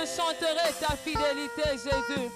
chanterai ta fidélité, Jésus.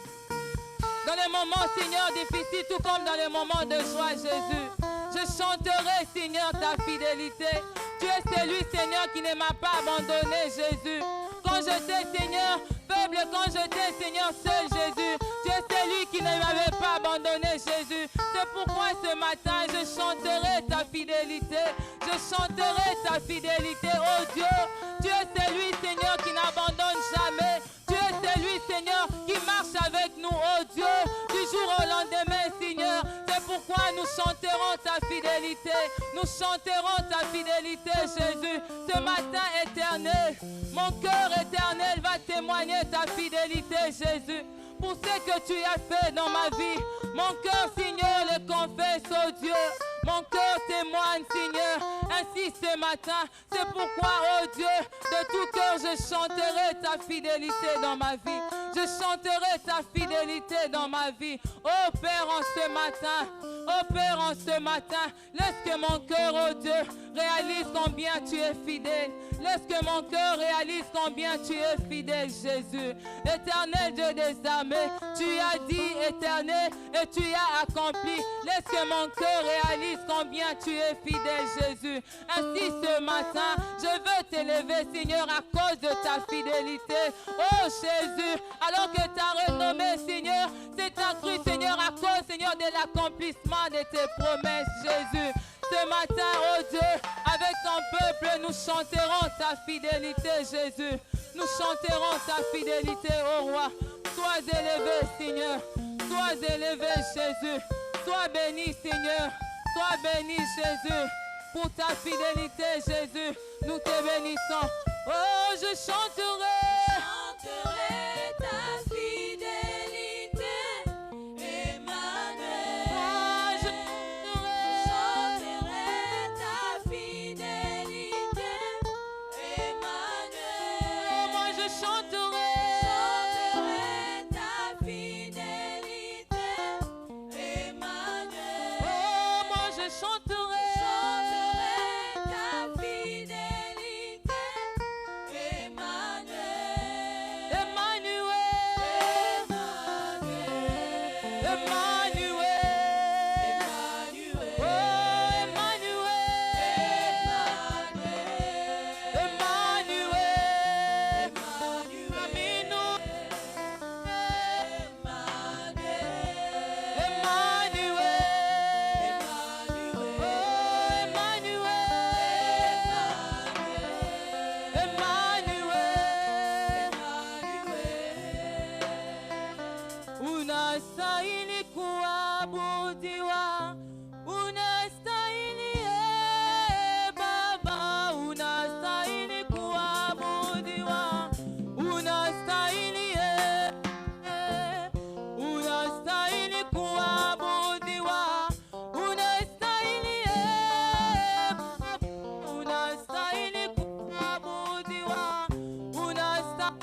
Dans les moments, Seigneur, difficiles, tout comme dans les moments de joie, Jésus. Je chanterai, Seigneur, ta fidélité. Tu es celui, Seigneur, qui ne m'a pas abandonné, Jésus. Quand j'étais, Seigneur, faible, quand j'étais, Seigneur, seul, Jésus. Tu es celui qui ne m'avait pas abandonné, Jésus. C'est pourquoi ce matin, je chanterai ta fidélité. Je chanterai ta fidélité, oh Dieu. Tu es celui, Seigneur, qui n'abandonne jamais. Tu es celui, Seigneur, qui marche avec nous, oh Dieu, du jour au lendemain, Seigneur. C'est pourquoi nous chanterons ta fidélité. Nous chanterons ta fidélité, Jésus. Ce matin éternel, mon cœur éternel va témoigner ta fidélité, Jésus. Pour ce que tu as fait dans ma vie, mon cœur, Seigneur, le confesse, oh Dieu. Mon cœur témoigne, Seigneur, ainsi ce matin. C'est pourquoi, oh Dieu, de tout cœur, je chanterai ta fidélité dans ma vie. Je chanterai ta fidélité dans ma vie. Oh Père, en ce matin, oh Père, en ce matin, laisse que mon cœur, oh Dieu, réalise combien tu es fidèle. Laisse que mon cœur réalise combien tu es fidèle, Jésus. Éternel Dieu des armées, tu as dit, éternel, et tu as accompli. Laisse que mon cœur réalise combien tu es fidèle, Jésus. Ainsi ce matin, je veux t'élever, Seigneur, à cause de ta fidélité. Oh Jésus, alors que ta renommée, Seigneur, c'est accru, Seigneur, à cause, Seigneur, de l'accomplissement de tes promesses, Jésus. Ce matin, oh Dieu, avec ton peuple, nous chanterons ta fidélité, Jésus. Nous chanterons ta fidélité, oh Roi. Sois élevé, Seigneur. Sois élevé, Jésus. Sois béni, Seigneur. Sois béni, Jésus. Pour ta fidélité, Jésus, nous te bénissons. Oh, je chanterai. Chanterai ta fidélité, Emmanuel. Oh, je Chanterai ta fidélité, Emmanuel. Oh, moi je chanterai. Chanterai ta fidélité, Emmanuel. Oh, moi je chanterai. Chanterai ta fidélité, Emmanuel. Emmanuel. Emmanuel. Oh, Emmanuel. Emmanuel. Amino. Emmanuel. Oh, Emmanuel. Emmanuel. Unastahili kuabudiwa, unastahili Baba, unastahili kuabudiwa, unastahili unastahili kuabudiwa, unastahili unastahili kuabudiwa, unastahili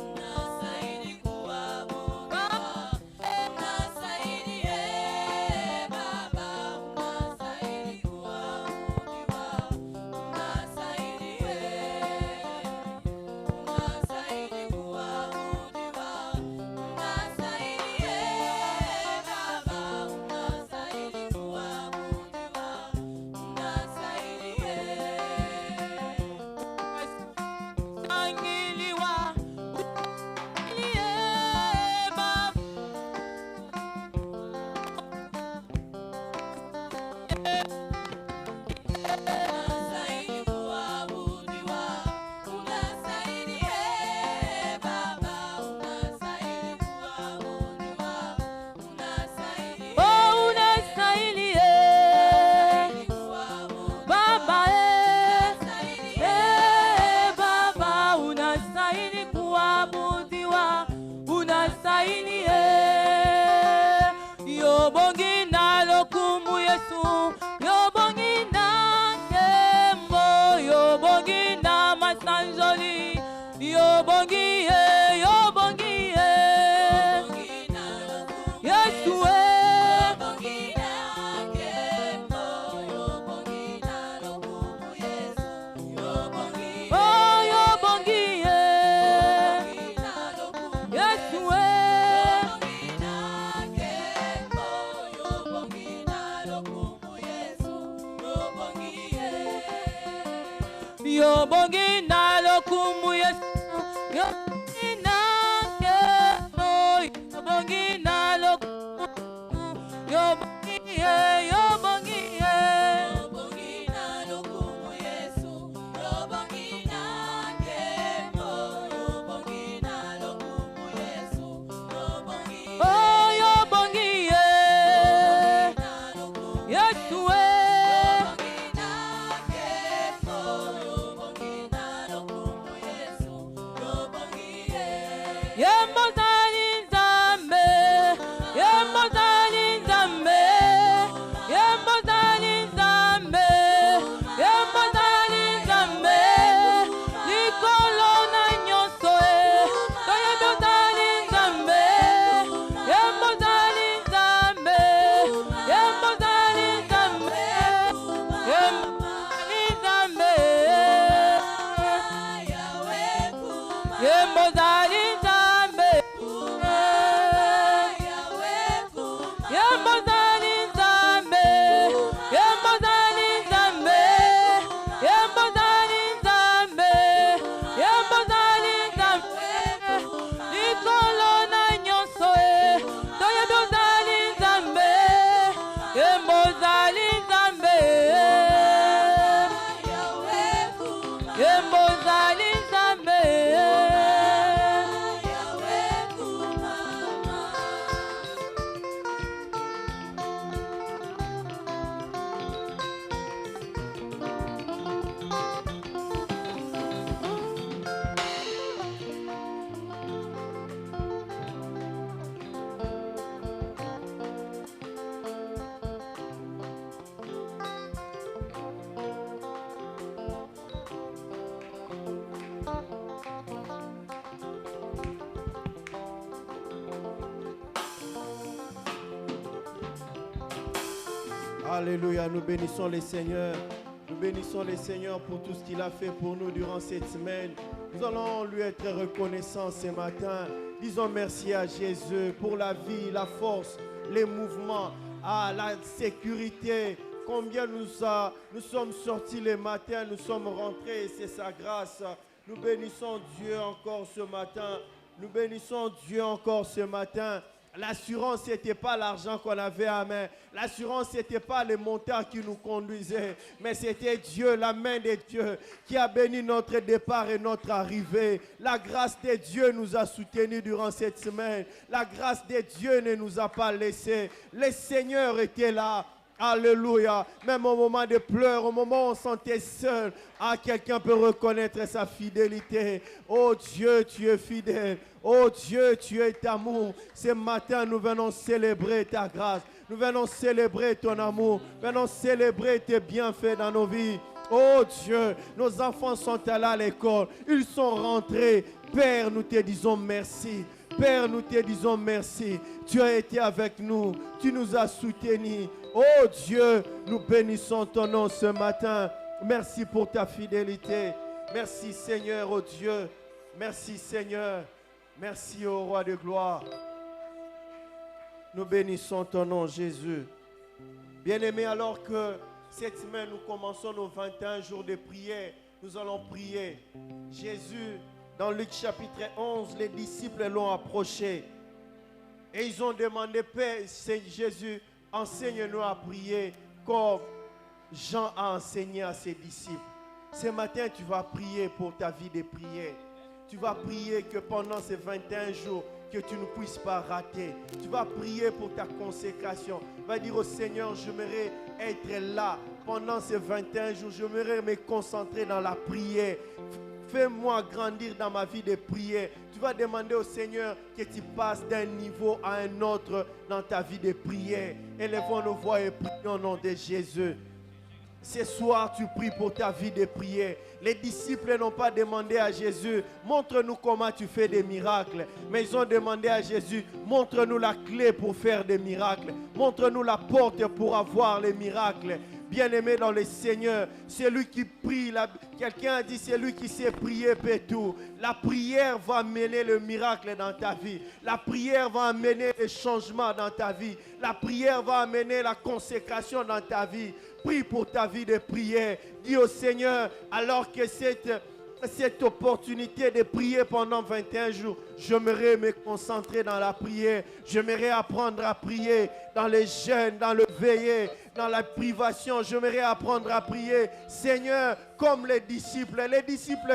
Unastahili kuabudiwa, unastahili kuabudiwa, unastahili. Yobongi na lokumu Yesu, yobongi na kembo, yobongi na masanjoli, yobongi yobongi Yesu yobongi na lokumu Yesu, yobongi na kembo, yobongi na lokumu, yobongi yobongi Yobongi na lokumu Yesu, yobongi na kembo, yobongi na lokumu Yesu, yobongi oh yobongi Yesu Yembozali Nzambe, Yembozali Nzambe, Yembozali Nzambe, Yembozali Nzambe, likolo na nyonso Yembozali Nzambe, Yembozali Nzambe, Yembozali Nzambe, Yembozali Nzambe, Yembozali Alléluia, nous bénissons le Seigneur. Nous bénissons le Seigneur pour tout ce qu'il a fait pour nous durant cette semaine. Nous allons lui être reconnaissants ce matin. Disons merci à Jésus pour la vie, la force, les mouvements, la sécurité. Combien nous sommes sortis le matin, nous sommes rentrés, c'est sa grâce. Nous bénissons Dieu encore ce matin. Nous bénissons Dieu encore ce matin. L'assurance, ce n'était pas l'argent qu'on avait à main. L'assurance, ce n'était pas les montants qui nous conduisaient. Mais c'était Dieu, la main de Dieu, qui a béni notre départ et notre arrivée. La grâce de Dieu nous a soutenus durant cette semaine. La grâce de Dieu ne nous a pas laissés. Le Seigneur était là. Alléluia. Même au moment de pleurs, au moment où on sentait seul, quelqu'un peut reconnaître sa fidélité. Oh Dieu, tu es fidèle. Oh Dieu, tu es amour. Ce matin, nous venons célébrer ta grâce. Nous venons célébrer ton amour. Nous venons célébrer tes bienfaits dans nos vies. Oh Dieu, nos enfants sont allés à l'école. Ils sont rentrés. Père, nous te disons merci. Père, nous te disons merci. Tu as été avec nous. Tu nous as soutenus. Oh Dieu, nous bénissons ton nom ce matin. Merci pour ta fidélité. Merci Seigneur, oh Dieu. Merci Seigneur. Merci au roi de gloire. Nous bénissons ton nom Jésus. Bien-aimés, alors que cette semaine nous commençons nos 21 jours de prière, nous allons prier. Jésus, dans Luc chapitre 11, les disciples l'ont approché. Et ils ont demandé, Père, c'est Jésus, enseigne-nous à prier comme Jean a enseigné à ses disciples. Ce matin, tu vas prier pour ta vie de prière. Tu vas prier que pendant ces 21 jours, que tu ne puisses pas rater. Tu vas prier pour ta consécration. Tu vas dire au Seigneur, j'aimerais être là pendant ces 21 jours. J'aimerais me concentrer dans la prière. fais-moi grandir dans ma vie de prière. Tu vas demander au Seigneur que tu passes d'un niveau à un autre dans ta vie de prière. Élevons nos voix et prions au nom de Jésus. Ce soir, tu pries pour ta vie de prière. Les disciples n'ont pas demandé à Jésus, montre-nous comment tu fais des miracles. Mais ils ont demandé à Jésus, montre-nous la clé pour faire des miracles. Montre-nous la porte pour avoir les miracles. Bien-aimé dans le Seigneur, c'est lui qui prie. Quelqu'un a dit, c'est lui qui sait prier, peut tout. La prière va amener le miracle dans ta vie. La prière va amener le changement dans ta vie. La prière va amener la consécration dans ta vie. Prie pour ta vie de prière. Dis au Seigneur, alors que cette opportunité de prier pendant 21 jours, j'aimerais me concentrer dans la prière. J'aimerais apprendre à prier dans les jeûnes, dans le veillé, dans la privation. J'aimerais apprendre à prier. Seigneur, comme les disciples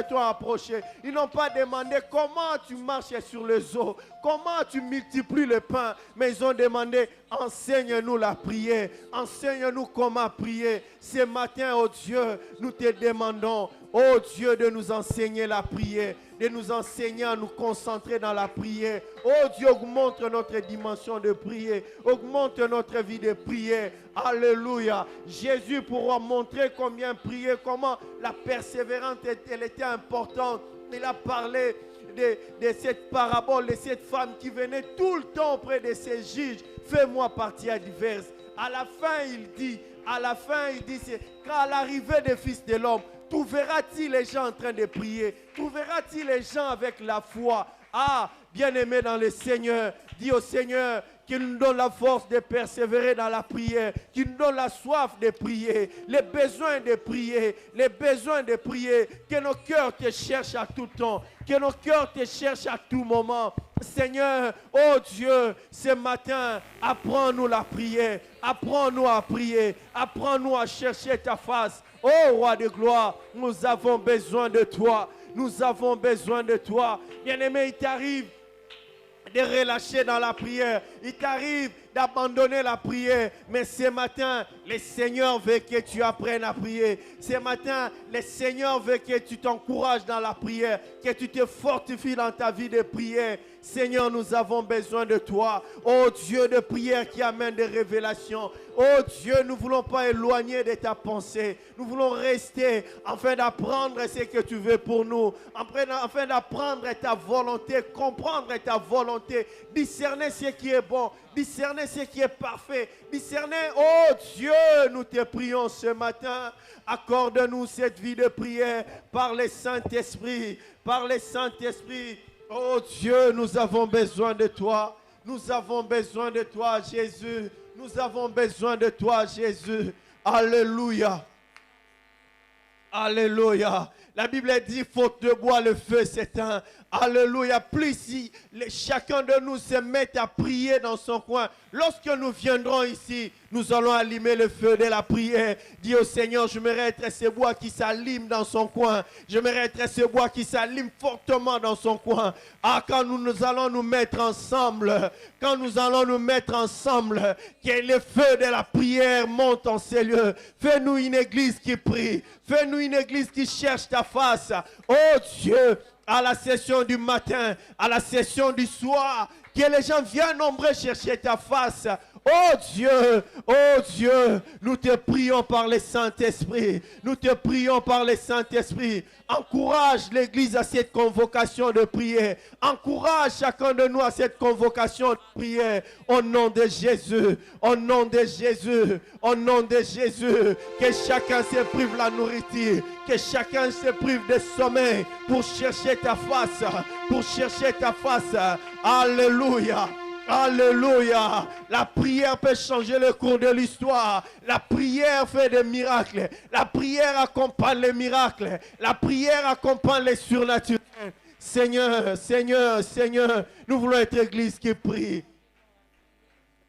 t'ont approché. Ils n'ont pas demandé comment tu marches sur les eaux, comment tu multiplies le pain, mais ils ont demandé, enseigne-nous la prière, enseigne-nous comment prier. Ce matin, oh Dieu, nous te demandons, oh Dieu, de nous enseigner la prière, de nous enseigner à nous concentrer dans la prière. Oh Dieu, augmente notre dimension de prière, augmente notre vie de prière. Alléluia. Jésus pourra montrer combien prier, comment la persévérance, elle était importante. Il a parlé de cette parabole, de cette femme qui venait tout le temps auprès de ses juges. Fais-moi partie diverse. À la fin, il dit, c'est qu'à l'arrivée des fils de l'homme, trouveras-tu les gens en train de prier? Trouveras-tu les gens avec la foi? Ah, bien-aimé dans le Seigneur, dis au Seigneur qu'il nous donne la force de persévérer dans la prière, qu'il nous donne la soif de prier, les besoins de prier, que nos cœurs te cherchent à tout temps, que nos cœurs te cherchent à tout moment. Seigneur, oh Dieu, ce matin, apprends-nous la prière, apprends-nous à prier, apprends-nous à chercher ta face. Oh Roi de gloire, nous avons besoin de toi, nous avons besoin de toi. Bien-aimé, il t'arrive de relâcher dans la prière. Il t'arrive d'abandonner la prière. Mais ce matin, le Seigneur veut que tu apprennes à prier. Ce matin, le Seigneur veut que tu t'encourages dans la prière, que tu te fortifies dans ta vie de prière. Seigneur, nous avons besoin de toi. Oh Dieu de prière qui amène des révélations. Oh Dieu, nous ne voulons pas éloigner de ta pensée. Nous voulons rester afin d'apprendre ce que tu veux pour nous. Afin d'apprendre ta volonté, comprendre ta volonté, discerner ce qui est bon, discerner ce qui est parfait, discerner, oh Dieu, nous te prions ce matin. Accorde-nous cette vie de prière par le Saint-Esprit, par le Saint-Esprit. Oh Dieu, nous avons besoin de toi. Nous avons besoin de toi, Jésus. Nous avons besoin de toi, Jésus. Alléluia. Alléluia. La Bible dit, faute de bois, le feu s'éteint. Alléluia. Plus si chacun de nous se met à prier dans son coin, lorsque nous viendrons ici, nous allons allumer le feu de la prière. Dis au Seigneur, j'aimerais être ce bois qui s'allume dans son coin. J'aimerais être ce bois qui s'allume fortement dans son coin. Ah, quand nous allons nous mettre ensemble, que le feu de la prière monte en ces lieux. Fais-nous une église qui prie. Fais-nous une église qui cherche ta face. Oh Dieu, à la session du matin, à la session du soir, que les gens viennent nombreux chercher ta face. Oh Dieu, nous te prions par le Saint-Esprit. Nous te prions par le Saint-Esprit. Encourage l'Église à cette convocation de prière. Encourage chacun de nous à cette convocation de prière. Au nom de Jésus, au nom de Jésus, au nom de Jésus. Que chacun se prive la nourriture. Que chacun se prive de sommeil pour chercher ta face. Pour chercher ta face. Alléluia. Alléluia. La prière peut changer le cours de l'histoire. La prière fait des miracles. La prière accompagne les miracles. La prière accompagne les surnaturels. Seigneur, Seigneur, Seigneur, nous voulons être église qui prie.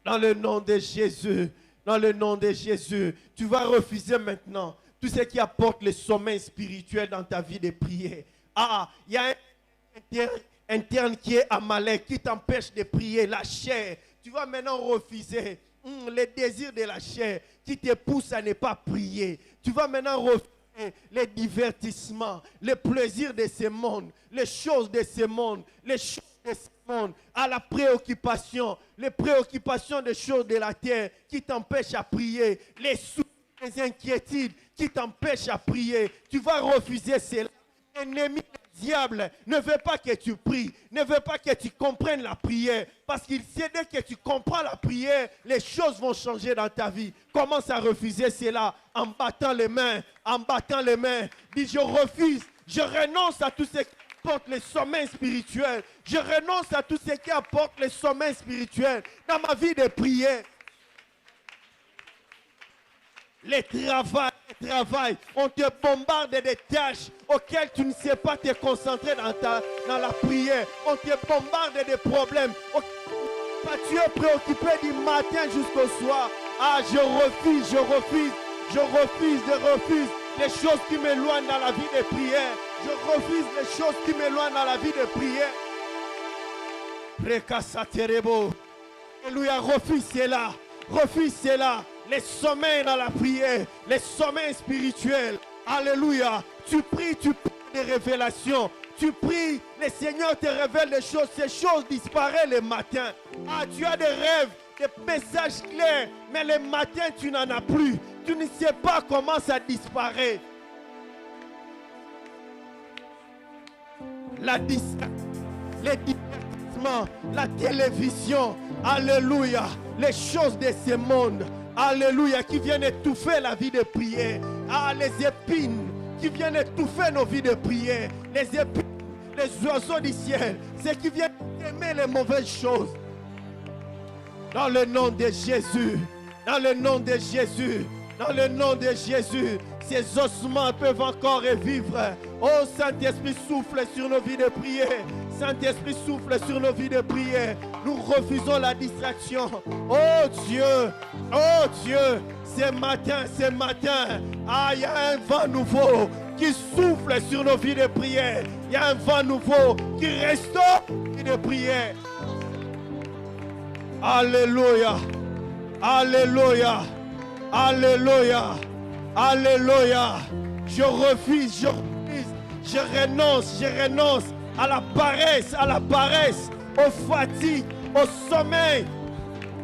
Dans le nom de Jésus, dans le nom de Jésus, tu vas refuser maintenant tout ce qui apporte le sommeil spirituel dans ta vie de prière. Ah, il y a un interne qui est Amalek, qui t'empêche de prier, la chair. Tu vas maintenant refuser les désirs de la chair qui te poussent à ne pas prier. Tu vas maintenant refuser les divertissements, les plaisirs de ce monde, les choses de ce monde, les choses de ce monde, à la préoccupation, les préoccupations des choses de la terre qui t'empêchent à prier, les soucis, les inquiétudes qui t'empêchent à prier. Tu vas refuser cela. L'ennemi, le diable, ne veut pas que tu pries, ne veut pas que tu comprennes la prière, parce qu'il sait dès que tu comprends la prière, les choses vont changer dans ta vie. Commence à refuser cela en battant les mains, en battant les mains. Dis, je refuse, je renonce à tout ce qui apporte le sommeil spirituel. Je renonce à tout ce qui apporte le sommeil spirituel dans ma vie de prière. Le travail, on te bombarde des tâches auxquelles tu ne sais pas te concentrer dans la prière. On te bombarde des problèmes. Tu es préoccupé du matin jusqu'au soir. Ah, je refuse les choses qui m'éloignent dans la vie de prière. Je refuse les choses qui m'éloignent dans la vie de prière. Alléluia, refuse cela. Refuse cela. Les sommeils dans la prière, les sommeils spirituels. Alléluia. Tu pries des révélations. Tu pries, le Seigneur te révèle des choses. Ces choses disparaissent le matin. Ah, tu as des rêves, des messages clairs, mais le matin, tu n'en as plus. Tu ne sais pas comment ça disparaît. Les divertissements, la télévision. Alléluia. Les choses de ce monde. Alléluia, qui viennent étouffer la vie de prière. Ah, les épines qui viennent étouffer nos vies de prière. Les épines, les oiseaux du ciel, ceux qui viennent aimer les mauvaises choses. Dans le nom de Jésus, dans le nom de Jésus, dans le nom de Jésus, ces ossements peuvent encore revivre. Oh Saint-Esprit, souffle sur nos vies de prière. Saint-Esprit, souffle sur nos vies de prière. Nous refusons la distraction. Oh Dieu, ce matin, ah, il y a un vent nouveau qui souffle sur nos vies de prière. Il y a un vent nouveau qui restaure nos vies de prière. Alléluia, alléluia, alléluia, alléluia. Je refuse, je renonce à la paresse, aux fatigues, au sommeil.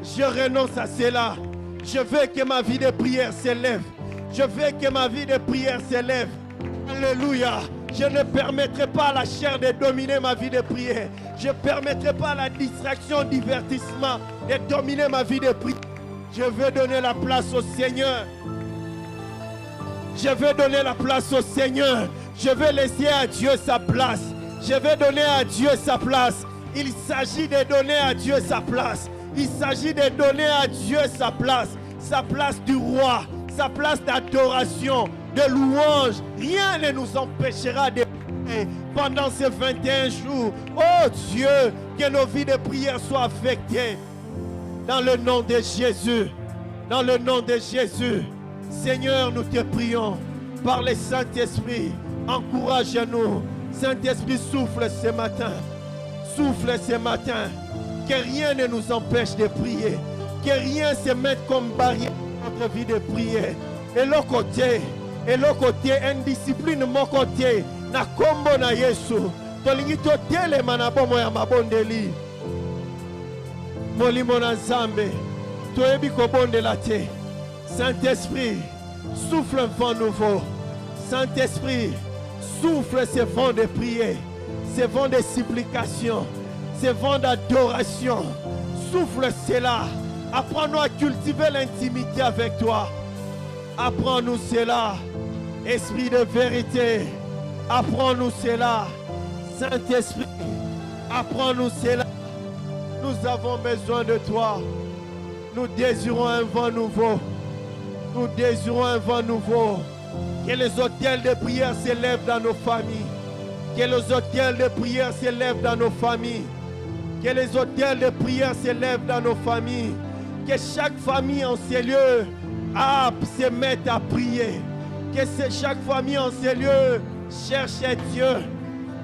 Je renonce à cela. Je veux que ma vie de prière s'élève. Je veux que ma vie de prière s'élève. Alléluia. Je ne permettrai pas à la chair de dominer ma vie de prière. Je ne permettrai pas à la distraction, divertissement de dominer ma vie de prière. Je veux donner la place au Seigneur. Je veux donner la place au Seigneur. Je veux laisser à Dieu sa place. Je vais donner à Dieu sa place. Il s'agit de donner à Dieu sa place. Il s'agit de donner à Dieu sa place du roi, sa place d'adoration, de louange. Rien ne nous empêchera de prier pendant ces 21 jours. Oh Dieu, que nos vies de prière soient affectées. Dans le nom de Jésus, dans le nom de Jésus, Seigneur, nous te prions par le Saint-Esprit. Encourage-nous. Saint-Esprit, souffle ce matin. Souffle ce matin. Que rien ne nous empêche de prier. Que rien se mette comme barrière dans notre vie de prière. Et l'autre côté, indiscipline mon côté. Na kombo na Yesu. Tolingi to tele manabomo ya mabondeli. Molimo na Nzambe. Toyebi kobondela te. Saint-Esprit, souffle un vent nouveau. Saint-Esprit, souffle ce vent de prière, ce vent de supplication, ce vent d'adoration. Souffle cela. Apprends-nous à cultiver l'intimité avec toi. Apprends-nous cela. Esprit de vérité, apprends-nous cela. Saint-Esprit, apprends-nous cela. Nous avons besoin de toi. Nous désirons un vent nouveau. Nous désirons un vent nouveau. Que les hôtels de prière s'élèvent dans nos familles. Que les hôtels de prière s'élèvent dans nos familles. Que les hôtels de prière s'élèvent dans nos familles. Que chaque famille en ces lieux se mette à prier. Que chaque famille en ces lieux cherche Dieu.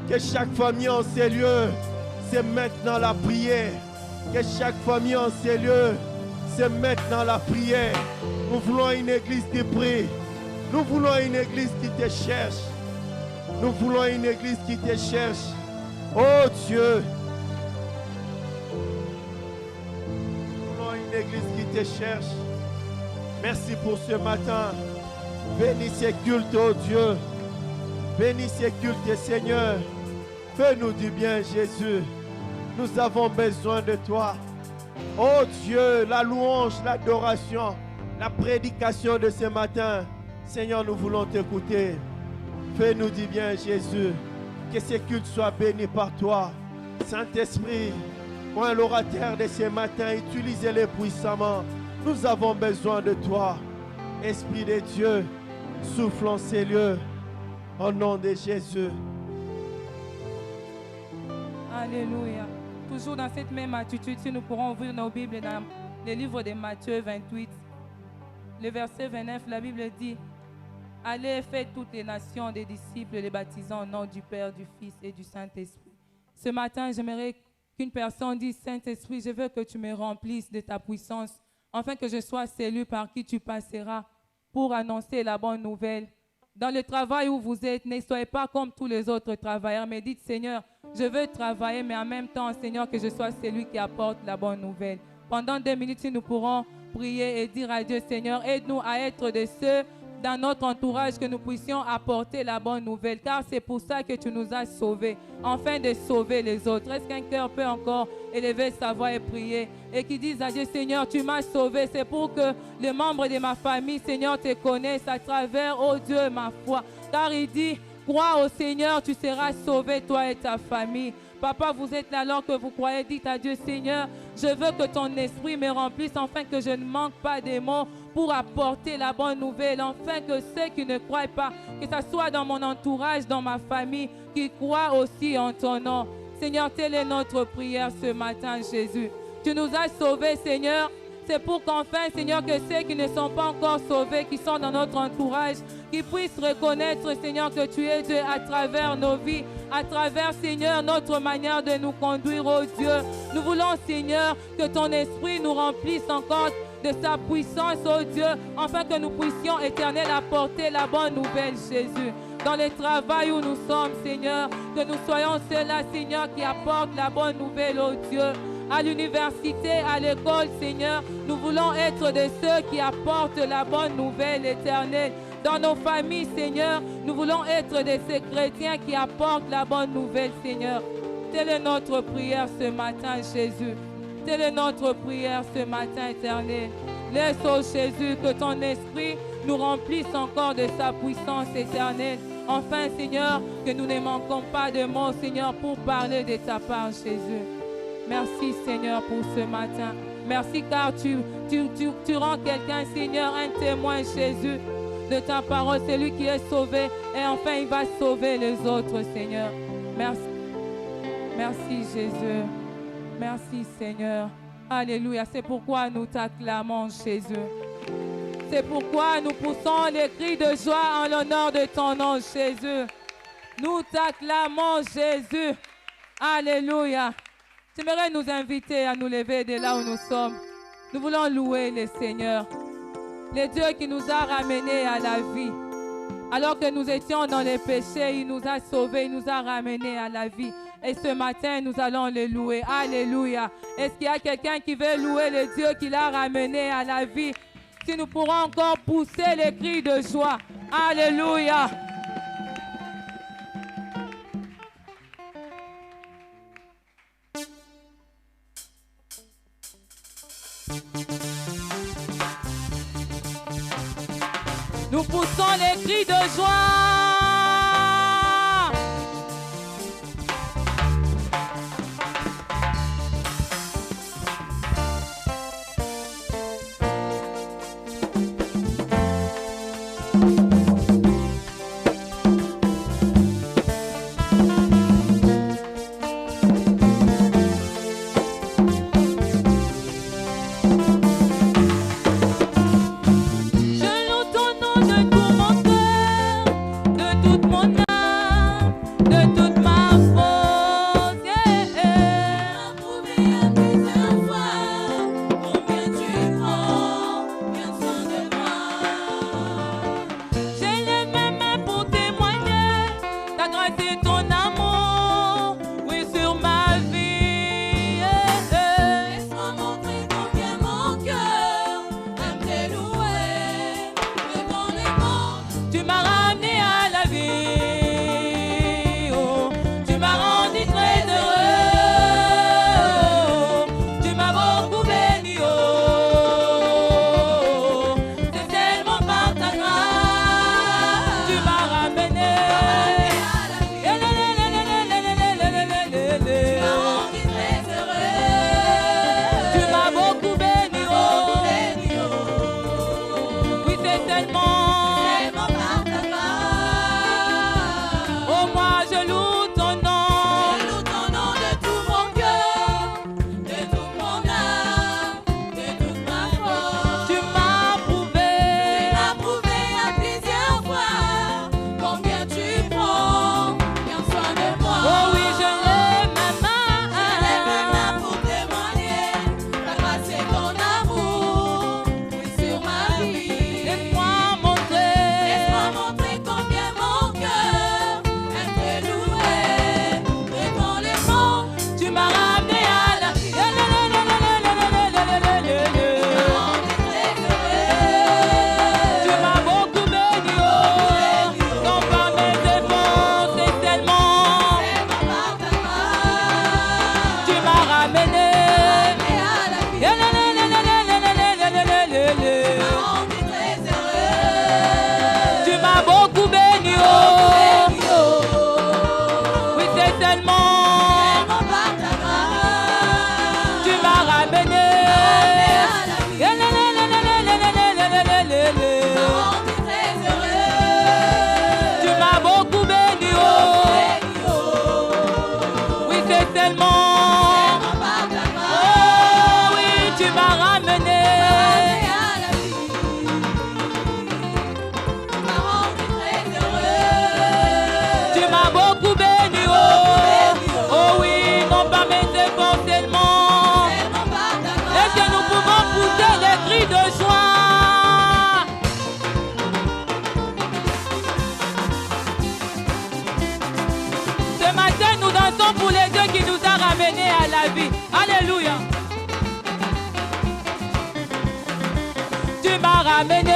Que chaque famille en ces lieux se mette dans la prière. Que chaque famille en ces lieux se mette dans la prière. Nous voulons une église qui prie. Nous voulons une église qui te cherche. Nous voulons une église qui te cherche. Oh Dieu. Nous voulons une église qui te cherche. Merci pour ce matin. Bénis ces cultes, oh Dieu. Bénis ces cultes, Seigneur. Fais-nous du bien, Jésus. Nous avons besoin de toi. Oh Dieu, la louange, l'adoration, la prédication de ce matin. Seigneur, nous voulons t'écouter. Fais-nous du bien, Jésus. Que ces cultes soient bénis par toi. Saint-Esprit, moi l'orateur de ce matin, utilisez-les puissamment. Nous avons besoin de toi. Esprit de Dieu, souffle en ces lieux. Au nom de Jésus. Alléluia. Toujours dans cette même attitude, si nous pourrons ouvrir nos Bibles dans le livre de Matthieu 28, le verset 29, la Bible dit: allez et faites toutes les nations des disciples, les baptisant au nom du Père, du Fils et du Saint-Esprit. Ce matin, j'aimerais qu'une personne dise: Saint-Esprit, je veux que tu me remplisses de ta puissance, afin que je sois celui par qui tu passeras pour annoncer la bonne nouvelle. Dans le travail où vous êtes, ne soyez pas comme tous les autres travailleurs, mais dites: Seigneur, je veux travailler, mais en même temps, Seigneur, que je sois celui qui apporte la bonne nouvelle. Pendant 2 minutes, si nous pourrons prier et dire à Dieu: Seigneur, aide-nous à être de ceux dans notre entourage que nous puissions apporter la bonne nouvelle, car c'est pour ça que tu nous as sauvés, afin de sauver les autres. Est-ce qu'un cœur peut encore élever sa voix et prier et qui dise à Dieu: Seigneur, tu m'as sauvé, c'est pour que les membres de ma famille, Seigneur, te connaissent à travers, oh Dieu, ma foi, car il dit: crois au Seigneur, tu seras sauvé, toi et ta famille. Papa, vous êtes là alors que vous croyez, dites à Dieu: Seigneur, je veux que ton esprit me remplisse, afin que je ne manque pas des mots pour apporter la bonne nouvelle, afin que ceux qui ne croient pas, que ce soit dans mon entourage, dans ma famille, qui croient aussi en ton nom. Seigneur, telle est notre prière ce matin, Jésus. Tu nous as sauvés, Seigneur. C'est pour qu'enfin, Seigneur, que ceux qui ne sont pas encore sauvés, qui sont dans notre entourage, qui puissent reconnaître, Seigneur, que tu es Dieu à travers nos vies, à travers, Seigneur, notre manière de nous conduire, oh Dieu. Nous voulons, Seigneur, que ton esprit nous remplisse encore de sa puissance, oh Dieu, afin que nous puissions, Éternel, apporter la bonne nouvelle, Jésus. Dans le travail où nous sommes, Seigneur, que nous soyons ceux-là, Seigneur, qui apportent la bonne nouvelle, oh Dieu. À l'université, à l'école, Seigneur, nous voulons être de ceux qui apportent la bonne nouvelle éternelle. Dans nos familles, Seigneur, nous voulons être de ces chrétiens qui apportent la bonne nouvelle, Seigneur. Telle est notre prière ce matin, Jésus. Telle est notre prière ce matin, éternel. Laisse, oh Jésus, que ton esprit nous remplisse encore de sa puissance éternelle. Enfin, Seigneur, que nous ne manquons pas de mots, Seigneur, pour parler de ta part, Jésus. Merci, Seigneur, pour ce matin. Merci car tu rends quelqu'un, Seigneur, un témoin, Jésus, de ta parole. Celui qui est sauvé et enfin il va sauver les autres, Seigneur. Merci. Merci, Jésus. Merci, Seigneur. Alléluia. C'est pourquoi nous t'acclamons, Jésus. C'est pourquoi nous poussons les cris de joie en l'honneur de ton nom, Jésus. Nous t'acclamons, Jésus. Alléluia. J'aimerais nous inviter à nous lever de là où nous sommes. Nous voulons louer le Seigneur, le Dieu qui nous a ramenés à la vie. Alors que nous étions dans les péchés, il nous a sauvés, il nous a ramenés à la vie. Et ce matin, nous allons le louer. Alléluia. Est-ce qu'il y a quelqu'un qui veut louer le Dieu qui l'a ramené à la vie? Si nous pourrons encore pousser les cris de joie. Alléluia. Nous poussons les cris de joie. De m'as ramené. à la vie. Tu m'as rendu très heureux. Tu m'as beaucoup béni, oh, oh oui, non pas mes efforts tellement. Tellement par ta Et grâce. que nous pouvons pousser des cris de joie. Ce matin, nous dansons pour les Dieu qui nous a ramenés à la vie. Alléluia. Tu m'as ramené. À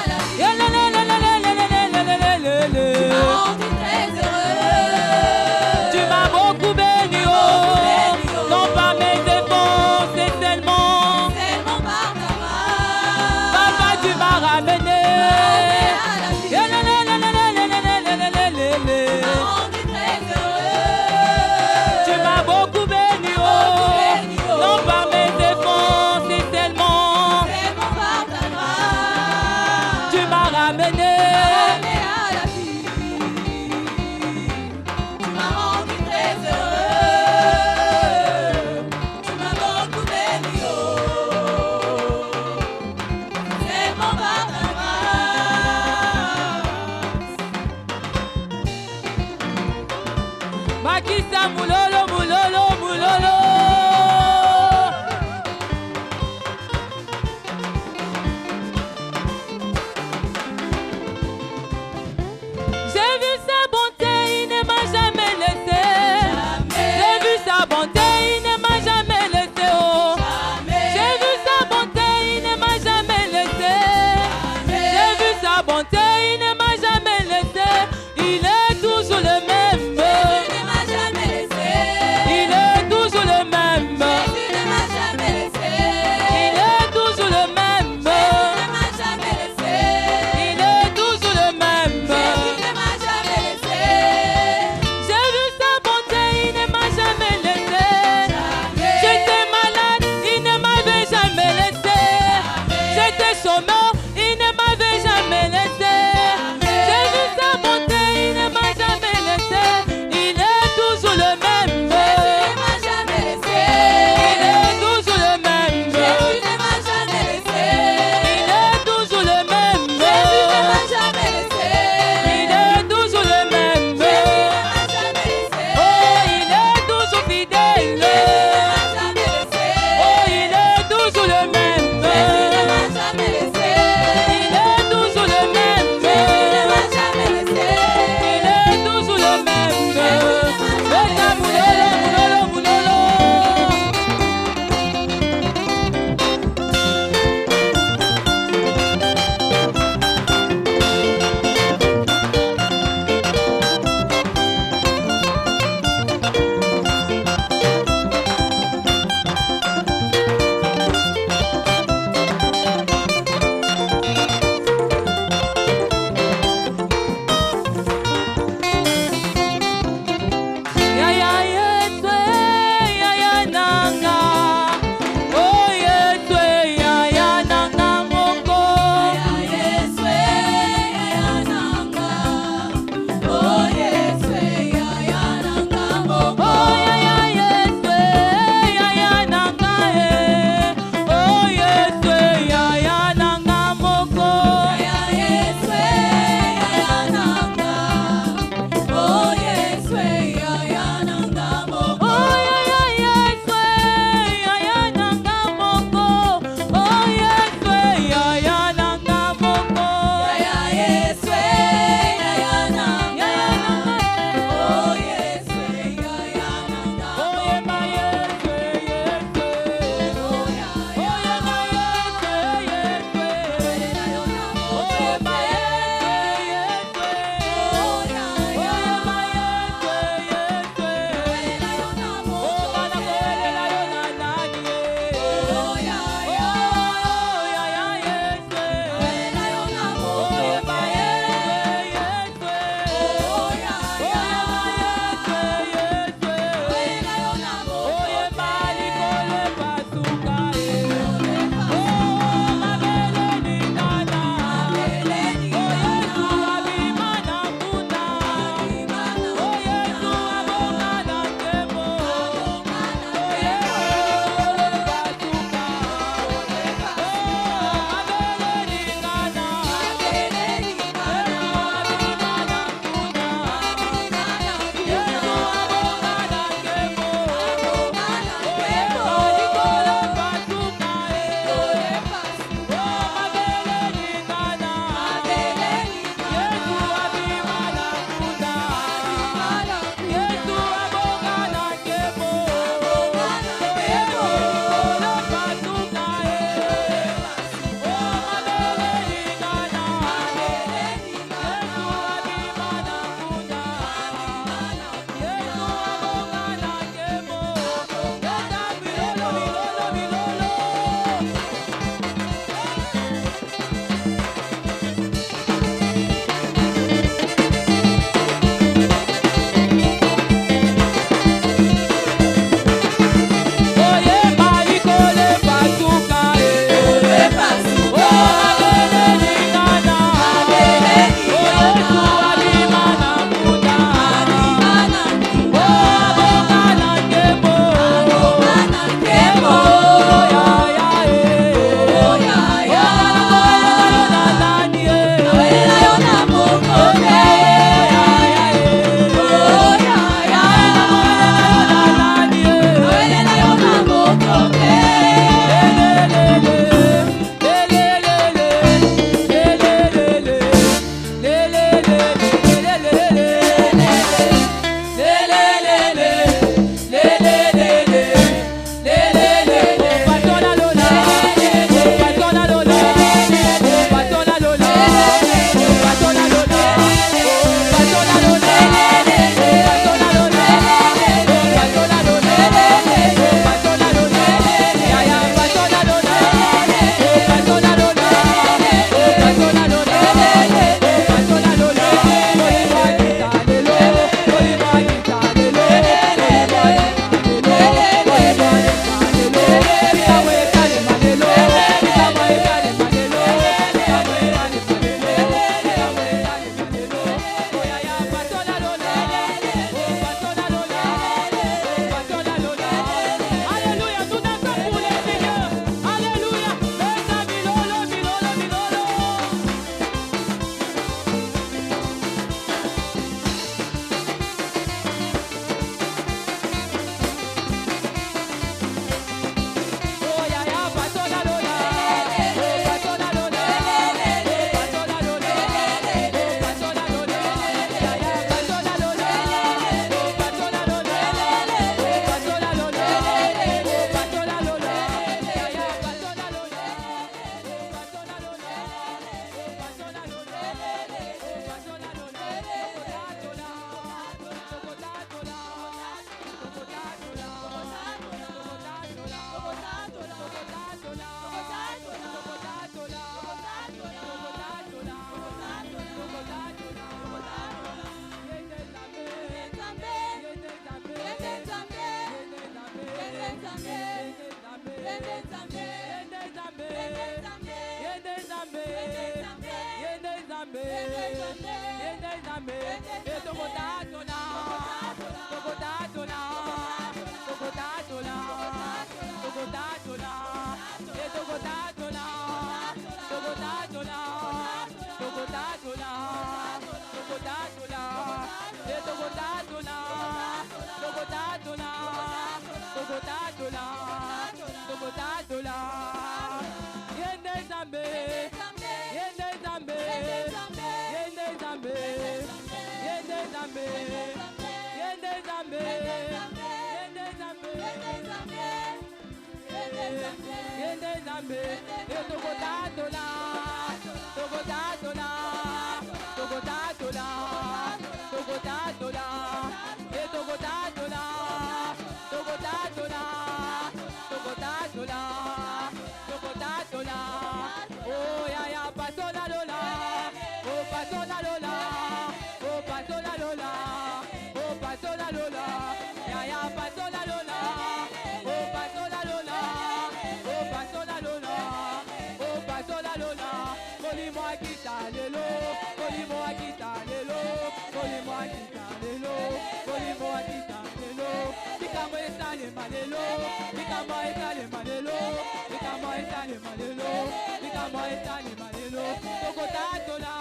la vie. Tu m'as rendu très heureux. Tu m'as beaucoup béni, oh, non pas mes efforts, c'est tellement. Tellement par ta grâce. Papa, tu m'as ramené. À la vie. Tu m'as rendu très heureux. Tu m'as beaucoup béni, oh, non pas mes efforts, c'est tellement. Tellement par ta grâce.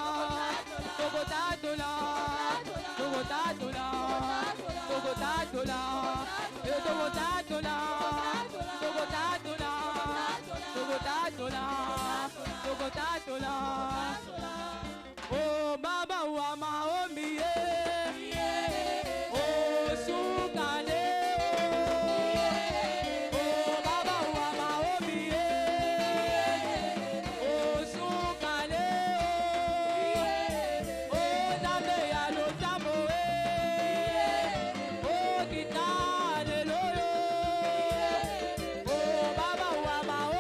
Oh, Baba wa maombi, oh, sukale, oh, Baba wa maombi, oh, sukale, oh, dame ya lo tamo, oh, kitale lo, oh, Baba wa maombi,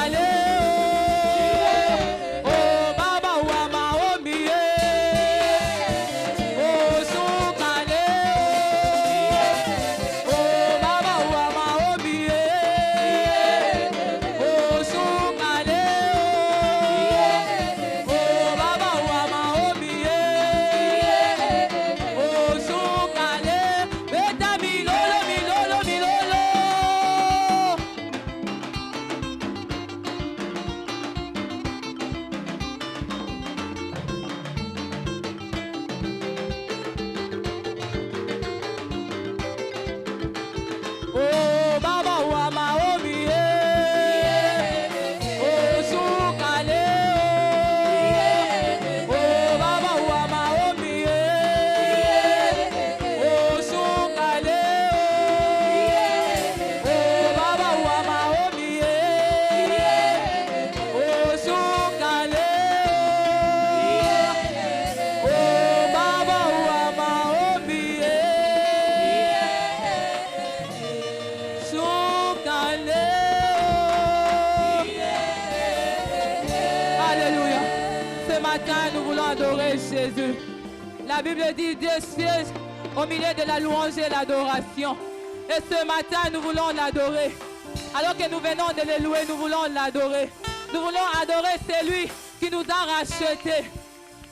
oh, sukale. Nous voulons adorer Jésus. La Bible dit Dieu siège au milieu de la louange et l'adoration. Et ce matin, nous voulons l'adorer. Alors que nous venons de le louer, nous voulons l'adorer. Nous voulons adorer celui qui nous a rachetés.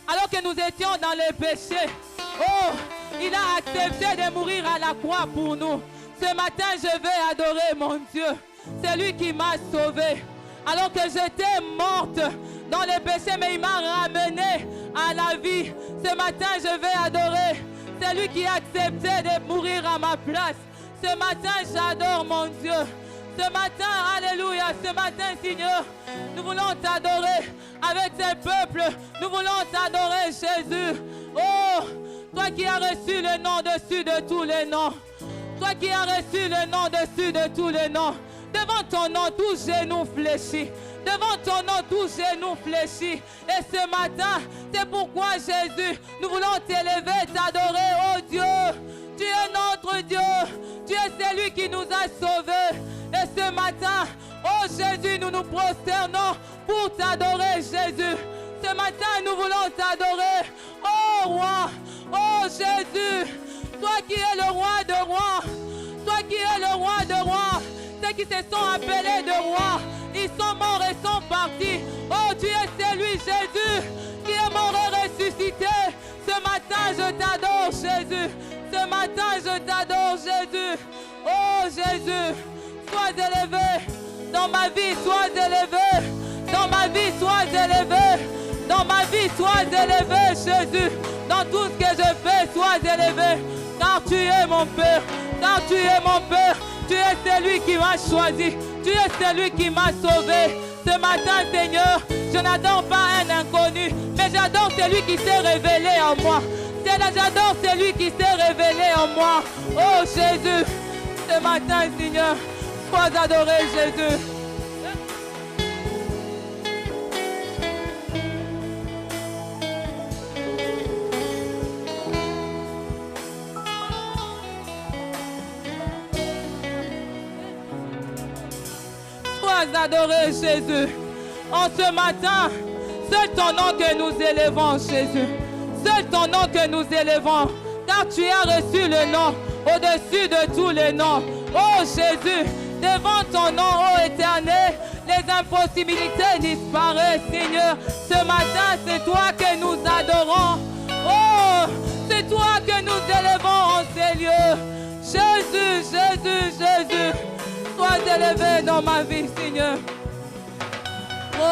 Alors que nous étions dans le péché, oh, il a accepté de mourir à la croix pour nous. Ce matin, je vais adorer mon Dieu. C'est lui qui m'a sauvé. Alors que j'étais morte dans le péché, mais il m'a ramené à la vie. Ce matin, je vais adorer. C'est lui qui a accepté de mourir à ma place. Ce matin, j'adore mon Dieu. Ce matin, alléluia, ce matin, Seigneur, nous voulons t'adorer avec ce peuple. Nous voulons t'adorer, Jésus. Oh, toi qui as reçu le nom dessus de tous les noms. Toi qui as reçu le nom dessus de tous les noms. Devant ton nom, tout genou fléchit. Devant ton nom, tout genou fléchit. Et ce matin, c'est pourquoi, Jésus, nous voulons t'élever, t'adorer, oh Dieu. Tu es notre Dieu. Tu es celui qui nous a sauvés. Et ce matin, oh Jésus, nous nous prosternons pour t'adorer, Jésus. Ce matin, nous voulons t'adorer. Oh roi, oh Jésus, toi qui es le roi de rois, toi qui es le roi de rois, ceux qui se sont appelés de rois, ils sont morts et sont partis. Oh, tu es celui, Jésus, qui est mort et ressuscité. Ce matin, je t'adore, Jésus. Ce matin, je t'adore, Jésus. Oh, Jésus, sois élevé. Dans ma vie, sois élevé. Dans ma vie, sois élevé. Dans ma vie, sois élevé, Jésus. Dans tout ce que je fais, sois élevé. Car tu es mon Père. Car tu es mon Père. Tu es celui qui m'a choisi. Tu es celui qui m'a sauvé. Ce matin, Seigneur, je n'adore pas un inconnu, mais j'adore celui qui s'est révélé en moi. J'adore celui qui s'est révélé en moi. Oh Jésus, ce matin, Seigneur, sois adoré, Jésus. Sois adoré, Jésus. En ce matin, seul ton nom que nous élevons, Jésus. Seul ton nom que nous élevons, car tu as reçu le nom au-dessus de tous les noms. Oh Jésus, devant ton nom, ô Éternel, les impossibilités disparaissent, Seigneur. Ce matin, c'est toi que nous adorons. Oh, c'est toi que nous élevons en ces lieux. Jésus, Jésus, Jésus, sois élevé dans ma vie, Seigneur. Oh,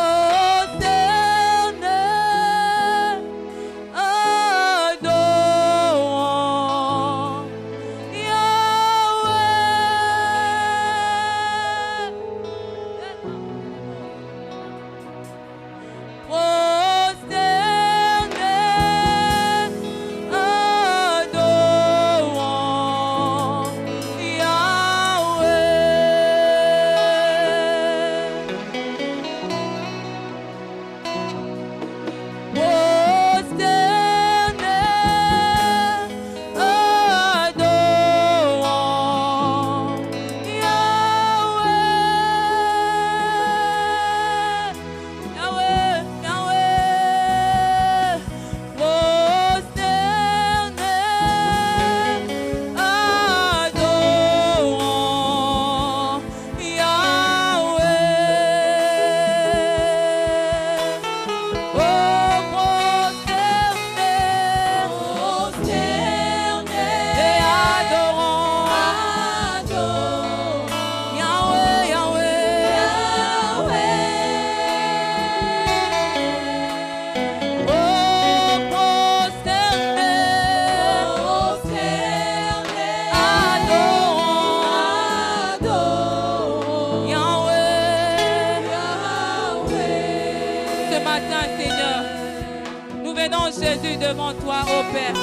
Jésus devant toi, ô Père,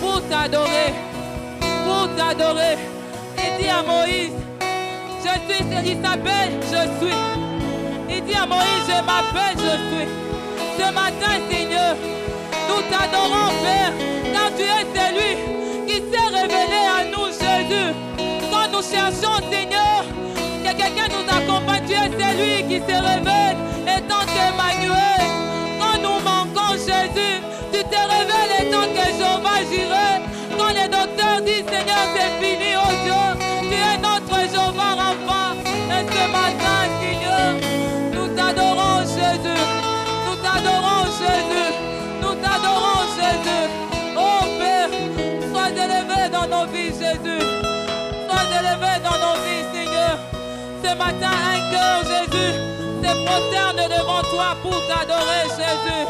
pour t'adorer, Il dit à Moïse, je suis, il s'appelle, je suis. Il dit à Moïse, je m'appelle, je suis. Ce matin, Seigneur, nous t'adorons, Père, car tu es celui qui s'est révélé à nous, Jésus. Quand nous cherchons, Seigneur, que quelqu'un nous accompagne, tu es celui qui se révèle étant qu'Emmanuel. Quand nous manquons, Jésus, tu te révèles étant que Jéhovah Jireh. Quand les docteurs disent, Seigneur, c'est fini, oh Dieu, tu es notre Jéhovah Rapha. Et ce matin, Seigneur, nous t'adorons, Jésus. Nous t'adorons, Jésus. Nous t'adorons, Jésus. Oh Père, sois élevé dans nos vies, Jésus. Sois élevé dans nos vies, Seigneur. Ce matin, un cœur, Jésus, se prosterne devant toi pour t'adorer, Jésus.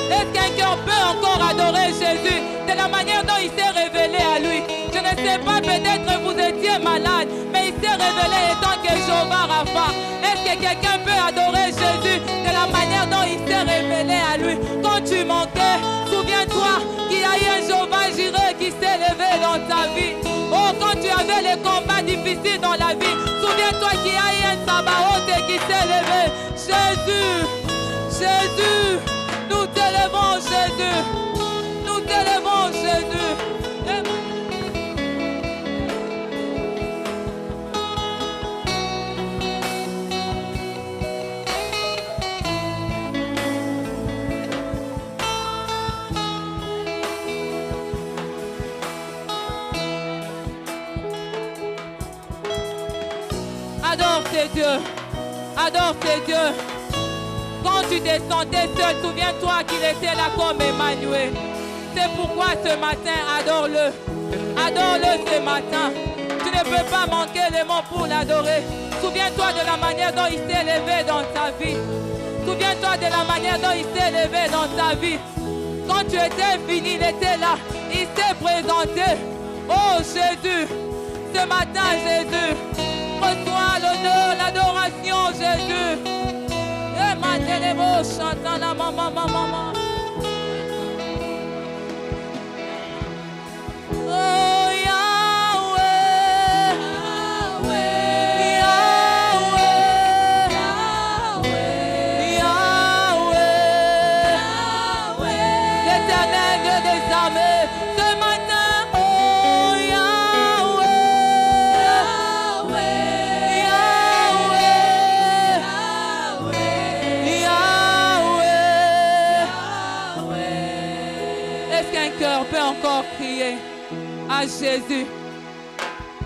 Est-ce qu'un cœur peut encore adorer Jésus de la manière dont il s'est révélé à lui? Je ne sais pas, peut-être vous étiez malade, mais il s'est révélé étant que Jéhovah Rapha. Est-ce que quelqu'un peut adorer Jésus de la manière dont il s'est révélé à lui? Quand tu manquais, souviens-toi qu'il y a eu un Jéhovah Jireh qui s'est levé dans ta vie. Oh, quand tu avais les combats difficiles dans la vie, souviens-toi il s'est levé. Jésus, Jésus, nous t'élevons, Jésus. Nous t'élevons, Jésus. Adore tes dieux. Adore tes dieux. Quand tu te sentais seul, souviens-toi qu'il était là comme Emmanuel. C'est pourquoi ce matin, adore-le. Adore-le ce matin. Tu ne peux pas manquer les mots pour l'adorer. Souviens-toi de la manière dont il s'est élevé dans ta vie. Souviens-toi de la manière dont il s'est élevé dans ta vie. Quand tu étais fini, il était là. Il s'est présenté. Oh Jésus, ce matin, Jésus, reçois l'honneur, l'adoration, Jésus. Et maintenant, chantant la maman, maman. Oh Yahweh, Yahweh, Yahweh, l'Éternel Dieu des armées, ce matin, oh Yahweh, Yahweh. Est-ce qu'un cœur peut encore crier à Jésus?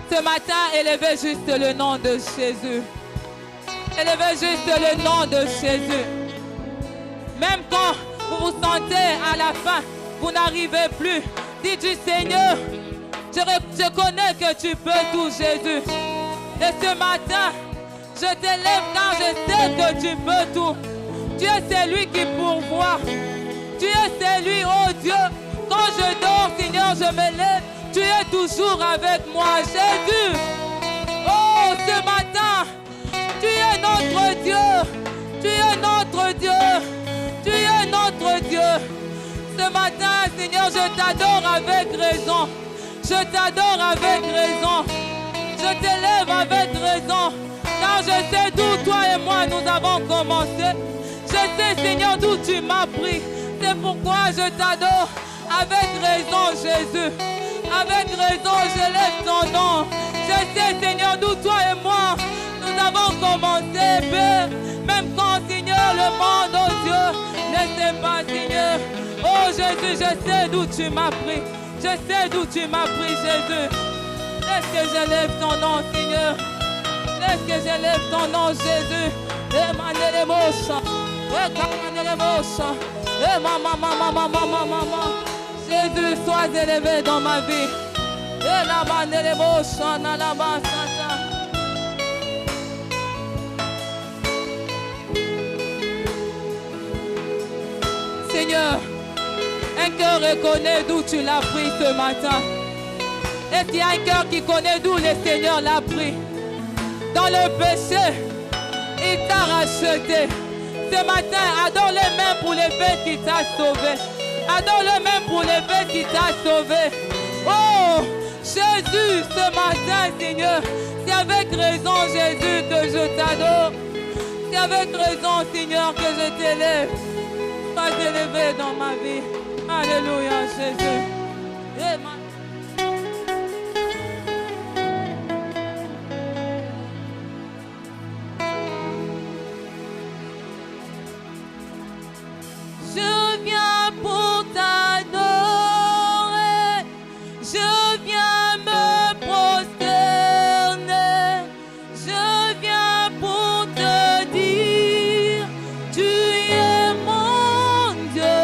Ce matin, élevez juste le nom de Jésus. Élevez juste le nom de Jésus. Même quand vous vous sentez à la fin, vous n'arrivez plus, dites du Seigneur, je connais que tu peux tout, Jésus. Et ce matin, je t'élève car je sais que tu peux tout. Tu es celui qui pourvoit. Tu es celui, oh Dieu. Quand je dors, Seigneur, je me lève. Tu es toujours avec moi, Jésus. Oh, ce matin, tu es notre Dieu. Tu es notre Dieu. Tu es notre Dieu. Ce matin, Seigneur, je t'adore avec raison. Je t'adore avec raison. Je t'élève avec raison. Car je sais d'où toi et moi nous avons commencé. Je sais, Seigneur, d'où tu m'as pris. C'est pourquoi je t'adore avec raison, Jésus. Avec raison, je lève ton nom. Je sais, Seigneur, d'où toi et moi, nous avons commencé, Père. Même quand, Seigneur, le monde, oh Dieu, ne sait pas, Seigneur. Oh Jésus, je sais d'où tu m'as pris. Je sais d'où tu m'as pris, Jésus. Laisse que je lève ton nom, Seigneur. Laisse que je lève ton nom, Jésus. Emmanuel les mots. Emmanuel les mots. Maman. Jésus, sois élevé dans ma vie. Et la manne les mots, la main, Seigneur, un cœur reconnaît d'où tu l'as pris ce matin. Est-ce qu'il y a un cœur qui connaît d'où le Seigneur l'a pris? Dans le péché, il t'a racheté. Ce matin, adore-le même pour les faits qui t'a sauvé. Adore-le même pour les faits qui t'a sauvé. Oh, Jésus, ce matin, Seigneur, c'est avec raison, Jésus, que je t'adore. C'est avec raison, Seigneur, que je t'élève. Sois élevé dans ma vie. Alléluia, Jésus. Amen. Je viens pour t'adorer, je viens me prosterner, je viens pour te dire, tu es mon Dieu.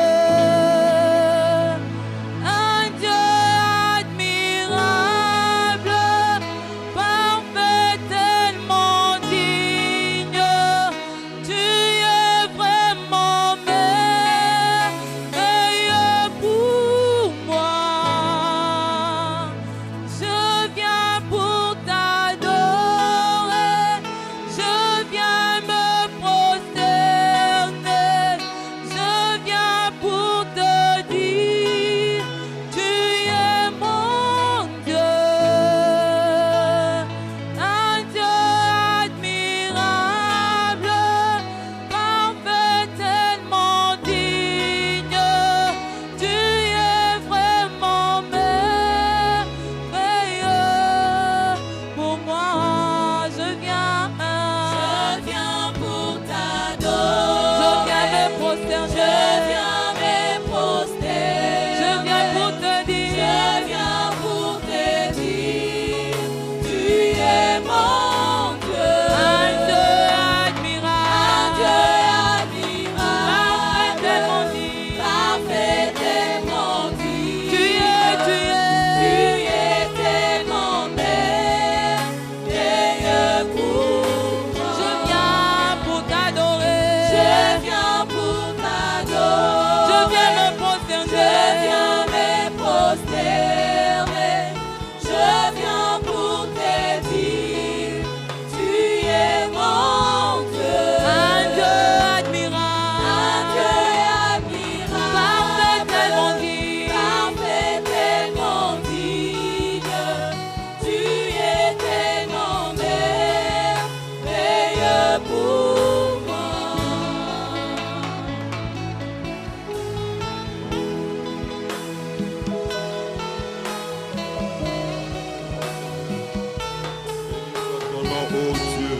ô Dieu,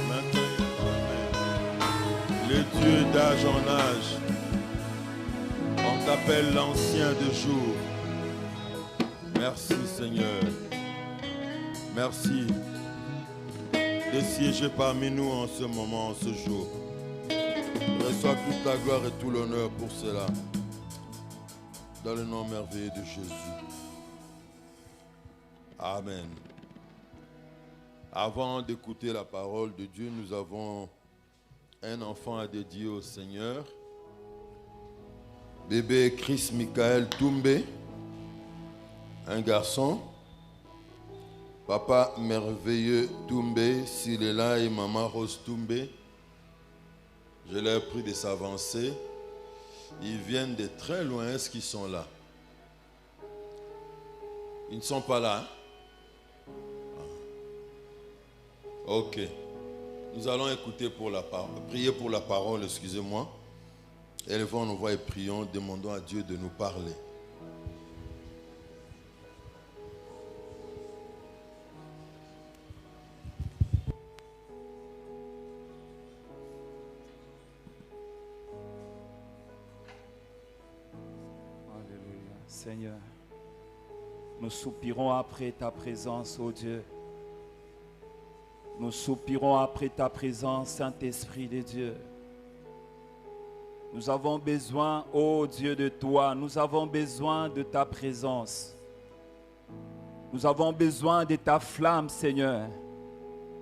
maintenant et jamais. Le Dieu d'âge en âge. On t'appelle l'ancien de jour. Merci Seigneur. Merci de siéger parmi nous en ce moment, en ce jour. Reçois toute la gloire et tout l'honneur pour cela. Dans le nom merveilleux de Jésus. Amen. Avant d'écouter la parole de Dieu, nous avons un enfant à dédier au Seigneur. Bébé Chris Michael Toumbé, un garçon. Papa merveilleux Toumbé, s'il est là, et maman Rose Toumbé. Je leur prie de s'avancer. Ils viennent de très loin. Est-ce qu'ils sont là? Ils ne sont pas là. Ok. Nous allons écouter pour la parole, prier pour la parole, excusez-moi. Élevons nos voix et prions, demandons à Dieu de nous parler. Alléluia. Seigneur, nous soupirons après ta présence, ô Dieu. Nous soupirons après ta présence, Saint-Esprit de Dieu. Nous avons besoin, ô Dieu, de toi. Nous avons besoin de ta présence. Nous avons besoin de ta flamme, Seigneur,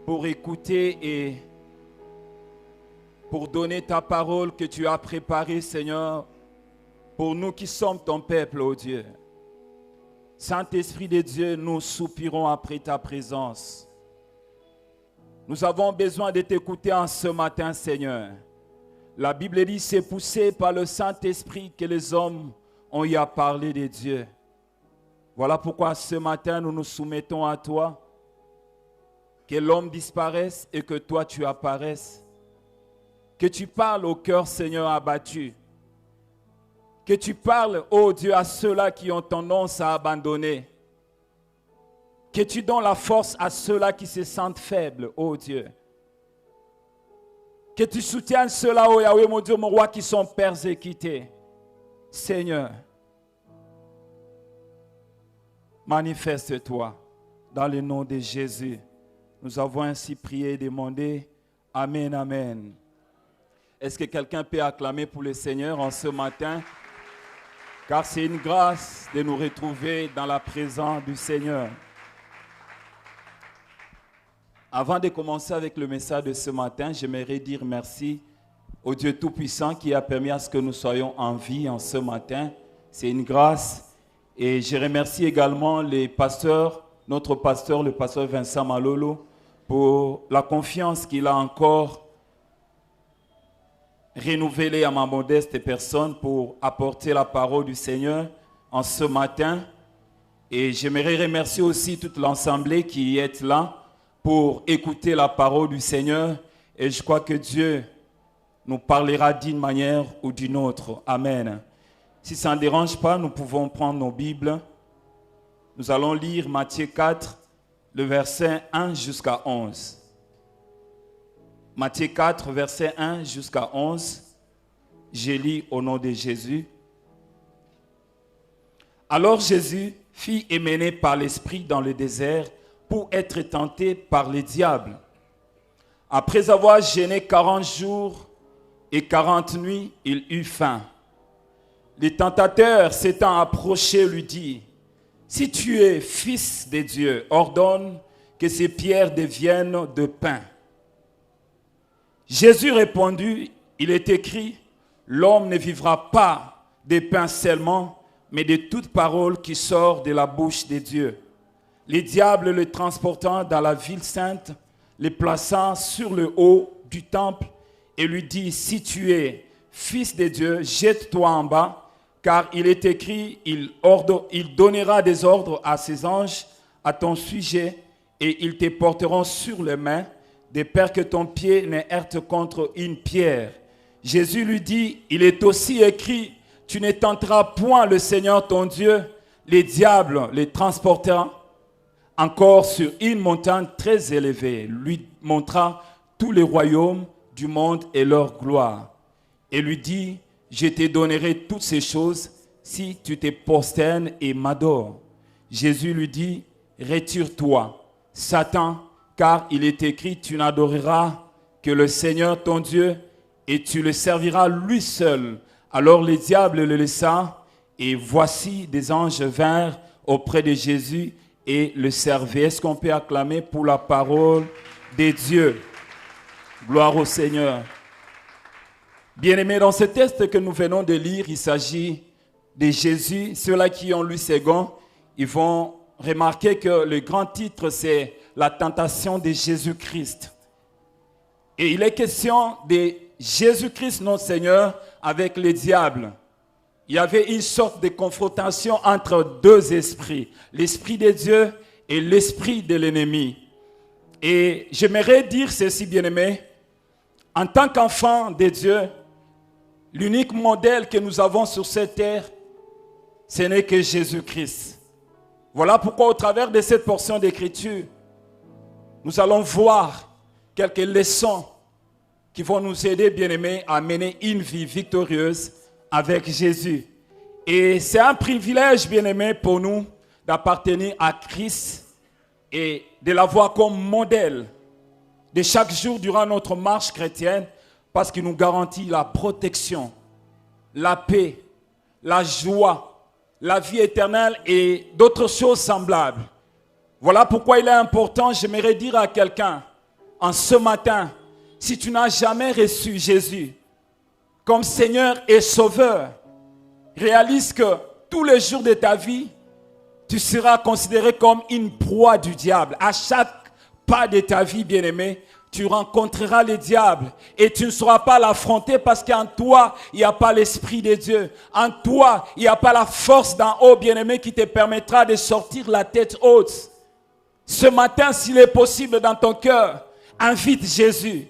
pour écouter et pour donner ta parole que tu as préparée, Seigneur, pour nous qui sommes ton peuple, ô Dieu. Saint-Esprit de Dieu, nous soupirons après ta présence. Nous avons besoin de t'écouter en ce matin, Seigneur. La Bible dit, c'est poussé par le Saint-Esprit que les hommes ont eu à parler de Dieu. Voilà pourquoi ce matin, nous nous soumettons à toi. Que l'homme disparaisse et que toi, tu apparaisses. Que tu parles au cœur, Seigneur, abattu. Que tu parles, ô Dieu, à ceux-là qui ont tendance à abandonner. Que tu donnes la force à ceux-là qui se sentent faibles, ô Dieu. Que tu soutiennes ceux-là, ô Yahweh, mon Dieu, mon roi, qui sont persécutés. Seigneur, manifeste-toi dans le nom de Jésus. Nous avons ainsi prié et demandé. Amen, amen. Est-ce que quelqu'un peut acclamer pour le Seigneur en ce matin? Car c'est une grâce de nous retrouver dans la présence du Seigneur. Avant de commencer avec le message de ce matin, j'aimerais dire merci au Dieu Tout-Puissant qui a permis à ce que nous soyons en vie en ce matin. C'est une grâce. Et je remercie également les pasteurs, notre pasteur, le pasteur Vincent Malolo, pour la confiance qu'il a encore renouvelée à ma modeste personne pour apporter la parole du Seigneur en ce matin. Et j'aimerais remercier aussi toute l'assemblée qui est là pour écouter la parole du Seigneur. Et je crois que Dieu nous parlera d'une manière ou d'une autre. Amen. Si ça ne dérange pas, nous pouvons prendre nos Bibles. Nous allons lire Matthieu 4, le verset 1 jusqu'à 11. Matthieu 4, verset 1 jusqu'à 11. Je lis au nom de Jésus. Alors Jésus fut emmené par l'Esprit dans le désert pour être tenté par le diable. Après avoir jeûné 40 jours et 40 nuits, il eut faim. Le tentateur s'étant approché lui dit, « Si tu es fils de Dieu, ordonne que ces pierres deviennent de pain. » Jésus répondit, « Il est écrit, l'homme ne vivra pas de pain seulement, mais de toute parole qui sort de la bouche de Dieu. » Les diables le transportant dans la ville sainte, le plaçant sur le haut du temple et lui dit, « Si tu es fils de Dieu, jette-toi en bas, car il est écrit, il donnera des ordres à ses anges à ton sujet et ils te porteront sur les mains, de peur que ton pied ne heurte contre une pierre. » Jésus lui dit, « Il est aussi écrit, tu ne tenteras point le Seigneur ton Dieu. » Les diables les transportant encore sur une montagne très élevée, lui montra tous les royaumes du monde et leur gloire. Et lui dit, je te donnerai toutes ces choses si tu te prosternes et m'adores. Jésus lui dit, retire-toi, Satan, car il est écrit, tu n'adoreras que le Seigneur ton Dieu et tu le serviras lui seul. Alors le diable le laissa et voici des anges vinrent auprès de Jésus et le servaient. Est-ce qu'on peut acclamer pour la parole de Dieu? Gloire au Seigneur. Bien-aimés, dans ce texte que nous venons de lire, il s'agit de Jésus. Ceux-là qui ont lu second, ils vont remarquer que le grand titre, c'est la tentation de Jésus-Christ. Et il est question de Jésus-Christ, notre Seigneur, avec le diable. Il y avait une sorte de confrontation entre deux esprits, l'esprit de Dieu et l'esprit de l'ennemi. Et j'aimerais dire ceci, bien-aimé, en tant qu'enfant de Dieu, l'unique modèle que nous avons sur cette terre, ce n'est que Jésus-Christ. Voilà pourquoi au travers de cette portion d'écriture, nous allons voir quelques leçons qui vont nous aider, bien-aimés, à mener une vie victorieuse avec Jésus. Et c'est un privilège, bien-aimé, pour nous d'appartenir à Christ et de l'avoir comme modèle de chaque jour durant notre marche chrétienne, parce qu'il nous garantit la protection, la paix, la joie, la vie éternelle et d'autres choses semblables. Voilà pourquoi il est important, j'aimerais dire à quelqu'un, en ce matin, si tu n'as jamais reçu Jésus comme Seigneur et Sauveur, réalise que tous les jours de ta vie, tu seras considéré comme une proie du diable. À chaque pas de ta vie, bien-aimé, tu rencontreras le diable et tu ne sauras pas l'affronter parce qu'en toi, il n'y a pas l'Esprit de Dieu. En toi, il n'y a pas la force d'en haut, bien-aimé, qui te permettra de sortir la tête haute. Ce matin, s'il est possible dans ton cœur, invite Jésus,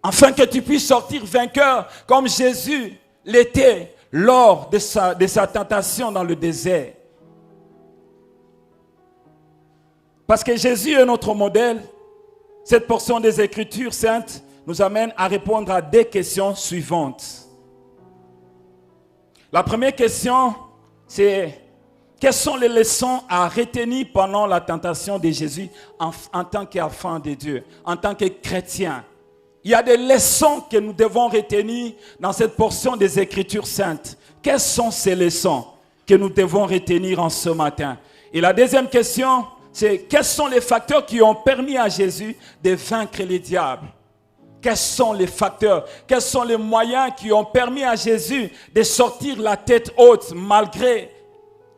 afin que tu puisses sortir vainqueur comme Jésus l'était lors de sa tentation dans le désert. Parce que Jésus est notre modèle, cette portion des Écritures saintes nous amène à répondre à des questions suivantes. La première question, c'est quelles sont les leçons à retenir pendant la tentation de Jésus en tant qu'enfant de Dieu, en tant que chrétien? Il y a des leçons que nous devons retenir dans cette portion des Écritures saintes. Quelles sont ces leçons que nous devons retenir en ce matin? Et la deuxième question, c'est quels sont les facteurs qui ont permis à Jésus de vaincre les diables? Quels sont les facteurs, quels sont les moyens qui ont permis à Jésus de sortir la tête haute malgré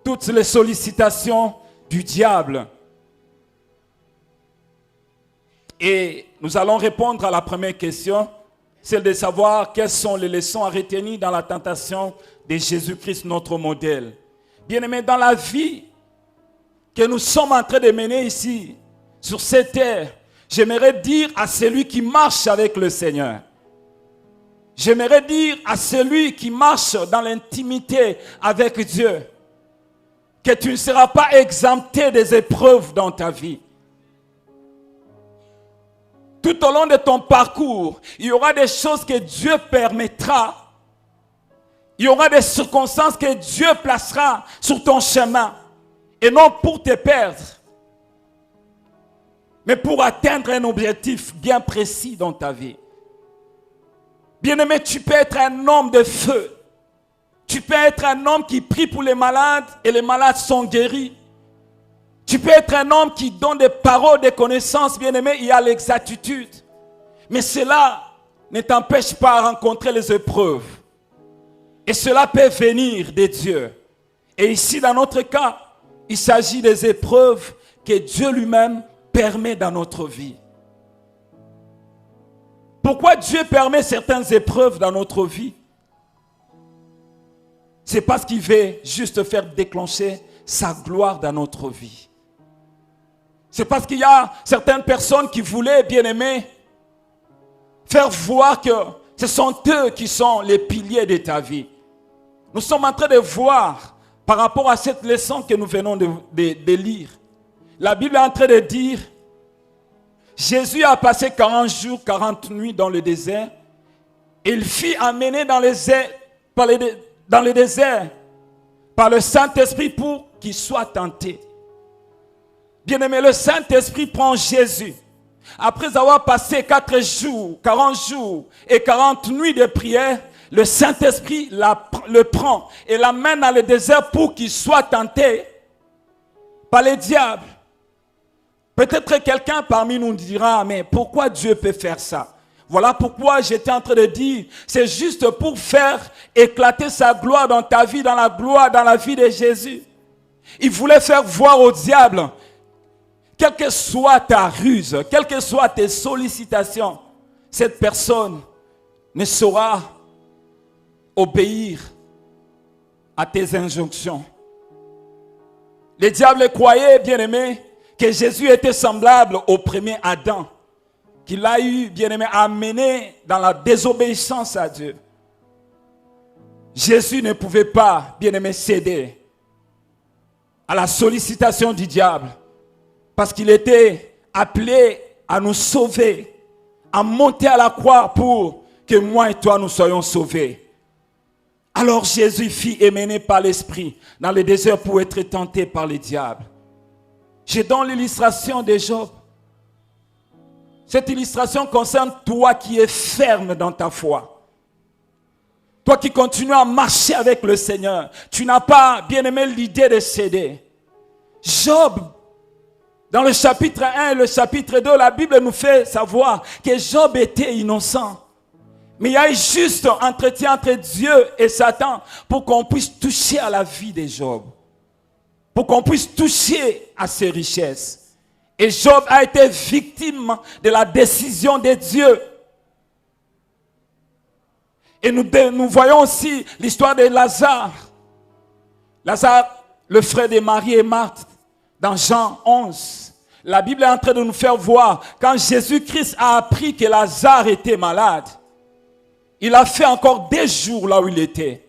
toutes les sollicitations du diable? Et nous allons répondre à la première question, celle de savoir quelles sont les leçons à retenir dans la tentation de Jésus-Christ, notre modèle. Bien-aimés, dans la vie que nous sommes en train de mener ici, sur cette terre, j'aimerais dire à celui qui marche avec le Seigneur, j'aimerais dire à celui qui marche dans l'intimité avec Dieu, que tu ne seras pas exempté des épreuves dans ta vie. Tout au long de ton parcours, il y aura des choses que Dieu permettra. Il y aura des circonstances que Dieu placera sur ton chemin. Et non pour te perdre, mais pour atteindre un objectif bien précis dans ta vie. Bien-aimé, tu peux être un homme de feu. Tu peux être un homme qui prie pour les malades et les malades sont guéris. Tu peux être un homme qui donne des paroles, des connaissances, bien-aimé, il y a l'exactitude. Mais cela ne t'empêche pas de rencontrer les épreuves. Et cela peut venir de Dieu. Et ici, dans notre cas, il s'agit des épreuves que Dieu lui-même permet dans notre vie. Pourquoi Dieu permet certaines épreuves dans notre vie? C'est parce qu'il veut juste faire déclencher sa gloire dans notre vie. C'est parce qu'il y a certaines personnes qui voulaient, bien aimer, faire voir que ce sont eux qui sont les piliers de ta vie. Nous sommes en train de voir, par rapport à cette leçon que nous venons de lire, La Bible est en train de dire, Jésus a passé 40 jours, 40 nuits dans le désert. Et il fut amené dans le désert par le Saint-Esprit pour qu'il soit tenté. Bien-aimé, le Saint-Esprit prend Jésus. Après avoir passé 40 jours et 40 nuits de prière, le Saint-Esprit le prend et l'amène dans le désert pour qu'il soit tenté par les diables. Peut-être que quelqu'un parmi nous dira, mais pourquoi Dieu peut faire ça? Voilà pourquoi j'étais en train de dire, c'est juste pour faire éclater sa gloire dans ta vie, dans la vie de Jésus. Il voulait faire voir au diable, quelle que soit ta ruse, quelles que soient tes sollicitations, cette personne ne saura obéir à tes injonctions. Les diables croyaient, bien-aimés, que Jésus était semblable au premier Adam, qu'il a eu, bien-aimé, amené dans la désobéissance à Dieu. Jésus ne pouvait pas, bien-aimé, céder à la sollicitation du diable, parce qu'il était appelé à nous sauver, à monter à la croix pour que moi et toi nous soyons sauvés. Alors Jésus fut émené par l'Esprit dans le désert pour être tenté par les diables. Je donne l'illustration de Job. Cette illustration concerne toi qui es ferme dans ta foi. Toi qui continues à marcher avec le Seigneur. Tu n'as pas, bien aimé, l'idée de céder. Job, dans le chapitre 1 et le chapitre 2, la Bible nous fait savoir que Job était innocent. Mais il y a eu juste un entretien entre Dieu et Satan pour qu'on puisse toucher à la vie de Job. Pour qu'on puisse toucher à ses richesses. Et Job a été victime de la décision de Dieu. Et nous voyons aussi l'histoire de Lazare. Lazare, le frère de Marie et Marthe, dans Jean 11. La Bible est en train de nous faire voir, quand Jésus-Christ a appris que Lazare était malade, il a fait encore des jours là où il était.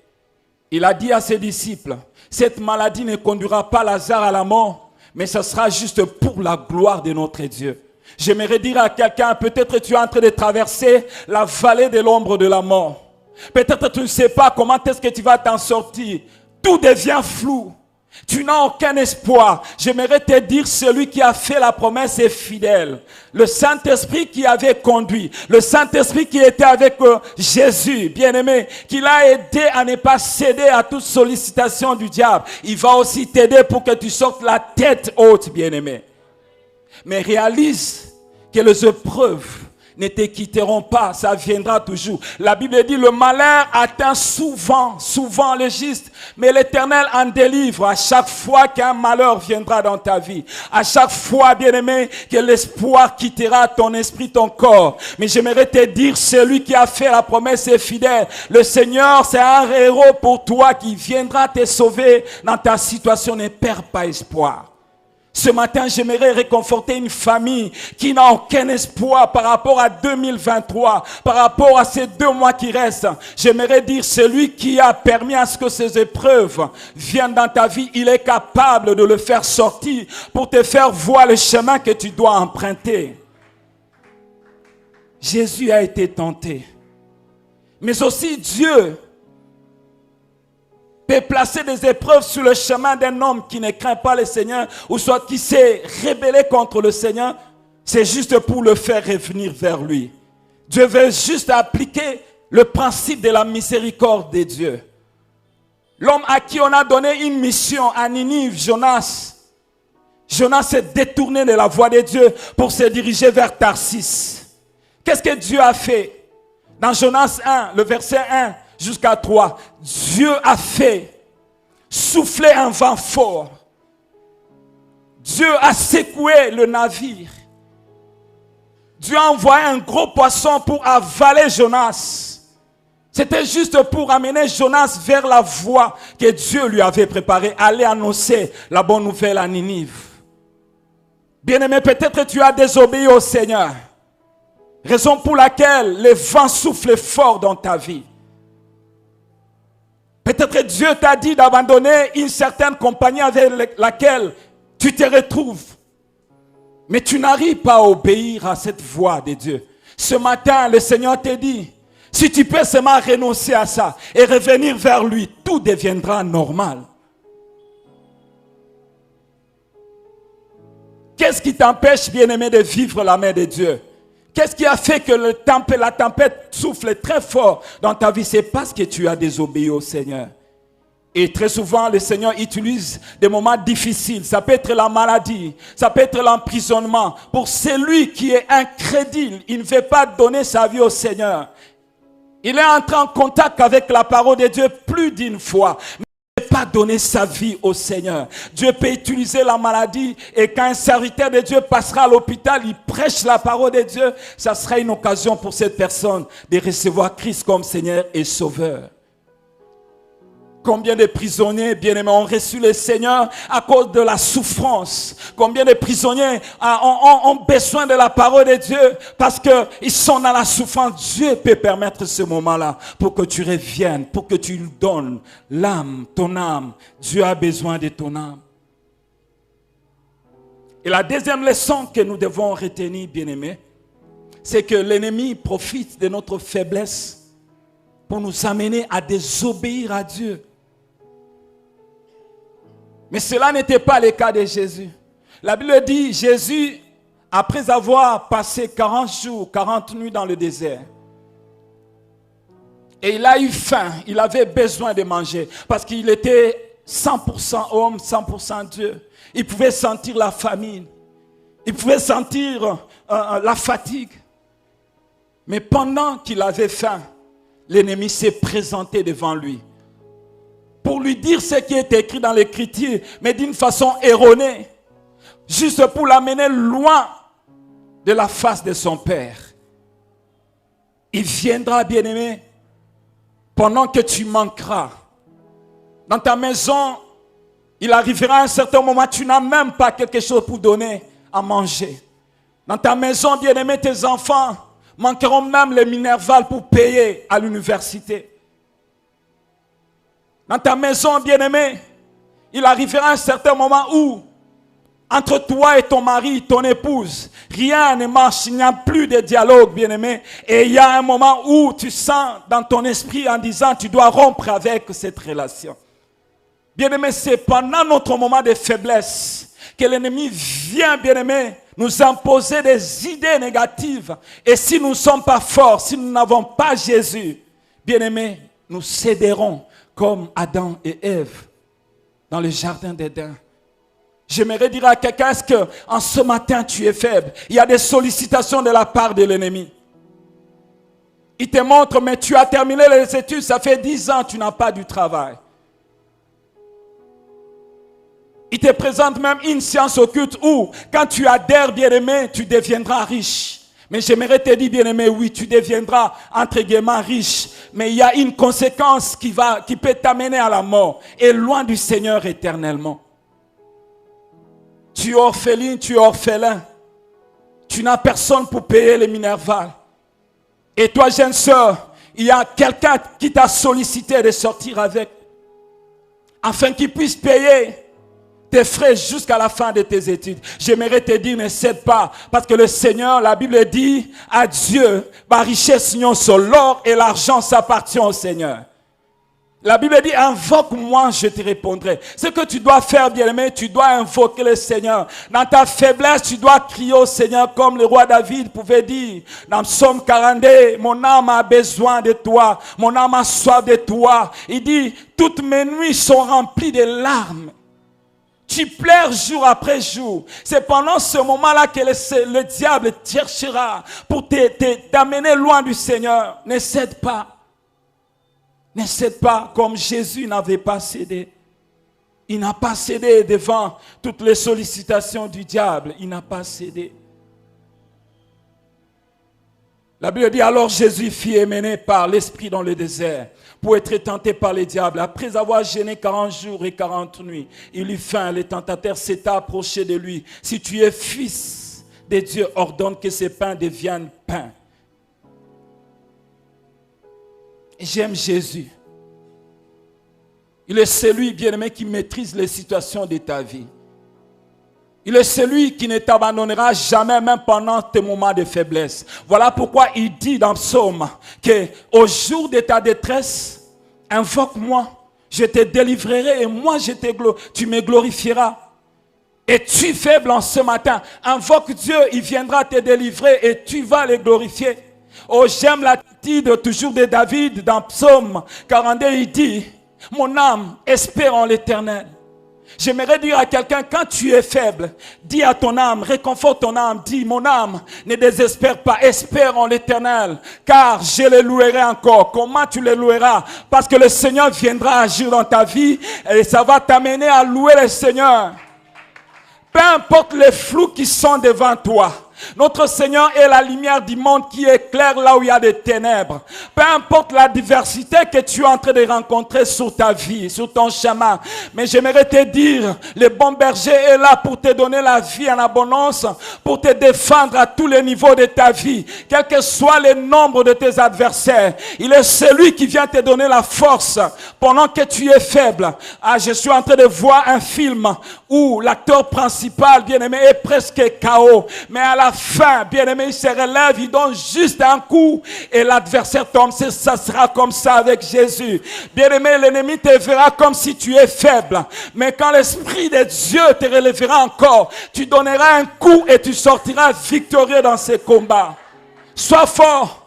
Il a dit à ses disciples, cette maladie ne conduira pas Lazare à la mort, mais ce sera juste pour la gloire de notre Dieu. J'aimerais dire à quelqu'un, peut-être tu es en train de traverser la vallée de l'ombre de la mort. Peut-être tu ne sais pas comment est-ce que tu vas t'en sortir. Tout devient flou. Tu n'as aucun espoir. J'aimerais te dire, celui qui a fait la promesse est fidèle. Le Saint-Esprit qui avait conduit, le Saint-Esprit qui était avec Jésus, bien-aimé, qui l'a aidé à ne pas céder à toute sollicitation du diable. Il va aussi t'aider pour que tu sortes la tête haute, bien-aimé. Mais réalise que les épreuves ne te quitteront pas, ça viendra toujours. La Bible dit, le malheur atteint souvent le juste, mais l'Éternel en délivre à chaque fois qu'un malheur viendra dans ta vie. À chaque fois, bien-aimé, que l'espoir quittera ton esprit, ton corps. Mais j'aimerais te dire, celui qui a fait la promesse est fidèle. Le Seigneur, c'est un héros pour toi qui viendra te sauver dans ta situation. Ne perds pas espoir. Ce matin, j'aimerais réconforter une famille qui n'a aucun espoir par rapport à 2023, par rapport à ces 2 mois qui restent. J'aimerais dire, celui qui a permis à ce que ces épreuves viennent dans ta vie, il est capable de le faire sortir pour te faire voir le chemin que tu dois emprunter. Jésus a été tenté. Mais aussi Dieu peut placer des épreuves sur le chemin d'un homme qui ne craint pas le Seigneur, ou soit qui s'est rebellé contre le Seigneur. C'est juste pour le faire revenir vers lui. Dieu veut juste appliquer le principe de la miséricorde de Dieu. L'homme à qui on a donné une mission à Ninive, Jonas s'est détourné de la voie de Dieu pour se diriger vers Tarsis. Qu'est-ce que Dieu a fait? Dans Jonas 1, le verset 1, jusqu'à 3, Dieu a fait souffler un vent fort. Dieu a secoué le navire. Dieu a envoyé un gros poisson pour avaler Jonas. C'était juste pour amener Jonas vers la voie que Dieu lui avait préparée, aller annoncer la bonne nouvelle à Ninive. Bien-aimé, peut-être tu as désobéi au Seigneur. Raison pour laquelle les vents soufflent fort dans ta vie. Peut-être Dieu t'a dit d'abandonner une certaine compagnie avec laquelle tu te retrouves Mais tu n'arrives pas à obéir à cette voix de Dieu. Ce matin, le Seigneur te dit, si tu peux seulement renoncer à ça et revenir vers lui, tout deviendra normal. Qu'est-ce qui t'empêche, bien-aimé, de vivre la main de Dieu? Qu'est-ce qui a fait que la tempête souffle très fort dans ta vie? C'est parce que tu as désobéi au Seigneur. Et très souvent, le Seigneur utilise des moments difficiles. Ça peut être la maladie, ça peut être l'emprisonnement. Pour celui qui est incrédule, il ne veut pas donner sa vie au Seigneur. Il est entré en contact avec la parole de Dieu plus d'une fois. Mais il ne veut pas donner sa vie au Seigneur. Dieu peut utiliser la maladie et quand un serviteur de Dieu passera à l'hôpital, il prêche la parole de Dieu. Ça sera une occasion pour cette personne de recevoir Christ comme Seigneur et Sauveur. Combien de prisonniers, bien-aimés, ont reçu le Seigneur à cause de la souffrance? Combien de prisonniers ont besoin de la parole de Dieu parce qu'ils sont dans la souffrance? Dieu peut permettre ce moment-là pour que tu reviennes, pour que tu lui donnes l'âme, ton âme. Dieu a besoin de ton âme. Et la deuxième leçon que nous devons retenir, bien-aimés, c'est que l'ennemi profite de notre faiblesse pour nous amener à désobéir à Dieu. Mais cela n'était pas le cas de Jésus. La Bible dit, Jésus, après avoir passé 40 jours, 40 nuits dans le désert, et il a eu faim, il avait besoin de manger, parce qu'il était 100% homme, 100% Dieu. Il pouvait sentir la famine, il pouvait sentir la fatigue. Mais pendant qu'il avait faim, l'ennemi s'est présenté devant lui pour lui dire ce qui est écrit dans l'Écriture, mais d'une façon erronée, juste pour l'amener loin de la face de son Père. Il viendra, bien-aimé, pendant que tu manqueras. Dans ta maison, il arrivera un certain moment, tu n'as même pas quelque chose pour donner à manger. Dans ta maison, bien-aimé, tes enfants manqueront même les minervales pour payer à l'université. Dans ta maison, bien-aimé, il arrivera un certain moment où, entre toi et ton mari, ton épouse, rien ne marche, il n'y a plus de dialogue, bien-aimé. Et il y a un moment où tu sens dans ton esprit en disant, tu dois rompre avec cette relation. Bien-aimé, c'est pendant notre moment de faiblesse que l'ennemi vient, bien-aimé, nous imposer des idées négatives. Et si nous ne sommes pas forts, si nous n'avons pas Jésus, bien-aimé, nous céderons comme Adam et Ève dans le jardin d'Éden. J'aimerais dire à quelqu'un, est-ce qu'en ce matin tu es faible? Il y a des sollicitations de la part de l'ennemi. Il te montre, mais tu as terminé les études, ça fait 10 ans, tu n'as pas du travail. Il te présente même une science occulte où, quand tu adhères, bien-aimé, tu deviendras riche. Mais j'aimerais te dire, bien-aimé, oui, tu deviendras, entre guillemets, riche. Mais il y a une conséquence qui peut t'amener à la mort et loin du Seigneur éternellement. Tu es orpheline, tu es orphelin. Tu n'as personne pour payer les minervales. Et toi, jeune sœur, il y a quelqu'un qui t'a sollicité de sortir avec, afin qu'il puisse payer tes frais jusqu'à la fin de tes études. J'aimerais te dire, ne cède pas, parce que le Seigneur, la Bible dit, à Dieu, ma richesse union sur l'or et l'argent s'appartient au Seigneur. La Bible dit, invoque-moi, je te répondrai. Ce que tu dois faire, bien-aimé, tu dois invoquer le Seigneur. Dans ta faiblesse, tu dois crier au Seigneur, comme le roi David pouvait dire, dans Psaume 42, mon âme a besoin de toi, mon âme a soif de toi. Il dit, toutes mes nuits sont remplies de larmes. Tu pleures jour après jour. C'est pendant ce moment-là que le diable cherchera pour t'amener loin du Seigneur. Ne cède pas. Ne cède pas comme Jésus n'avait pas cédé. Il n'a pas cédé devant toutes les sollicitations du diable. Il n'a pas cédé. La Bible dit, alors Jésus fut emmené par l'Esprit dans le désert pour être tenté par le diable. Après avoir jeûné 40 jours et 40 nuits, il eut faim. Le tentateur s'est approché de lui. Si tu es fils de Dieu, ordonne que ces pains deviennent pain. J'aime Jésus. Il est celui, bien-aimé, qui maîtrise les situations de ta vie. Il est celui qui ne t'abandonnera jamais, même pendant tes moments de faiblesse. Voilà pourquoi il dit dans Psaume que au jour de ta détresse, invoque-moi, je te délivrerai et moi tu me glorifieras. Es-tu faible en ce matin? Invoque Dieu, il viendra te délivrer et tu vas le glorifier. Oh, j'aime l'attitude toujours de David dans Psaume 42, il dit, mon âme espère en l'Éternel. J'aimerais dire à quelqu'un, quand tu es faible, dis à ton âme, réconforte ton âme, dis, mon âme, ne désespère pas, espère en l'Éternel, car je le louerai encore. Comment tu le loueras? Parce que le Seigneur viendra agir dans ta vie et ça va t'amener à louer le Seigneur. Peu importe les flous qui sont devant toi. Notre Seigneur est la lumière du monde qui éclaire là où il y a des ténèbres. Peu importe la diversité que tu es en train de rencontrer sur ta vie, sur ton chemin. Mais j'aimerais te dire, le bon berger est là pour te donner la vie en abondance, pour te défendre à tous les niveaux de ta vie. Quel que soit le nombre de tes adversaires, il est celui qui vient te donner la force pendant que tu es faible. Ah, je suis en train de voir un film où l'acteur principal, bien-aimé, est presque KO. Mais à la fin, bien-aimé, il se relève, il donne juste un coup et l'adversaire tombe. Ça sera comme ça avec Jésus. Bien-aimé, l'ennemi te verra comme si tu es faible. Mais quand l'Esprit de Dieu te relèvera encore, tu donneras un coup et tu sortiras victorieux dans ces combats. Sois fort.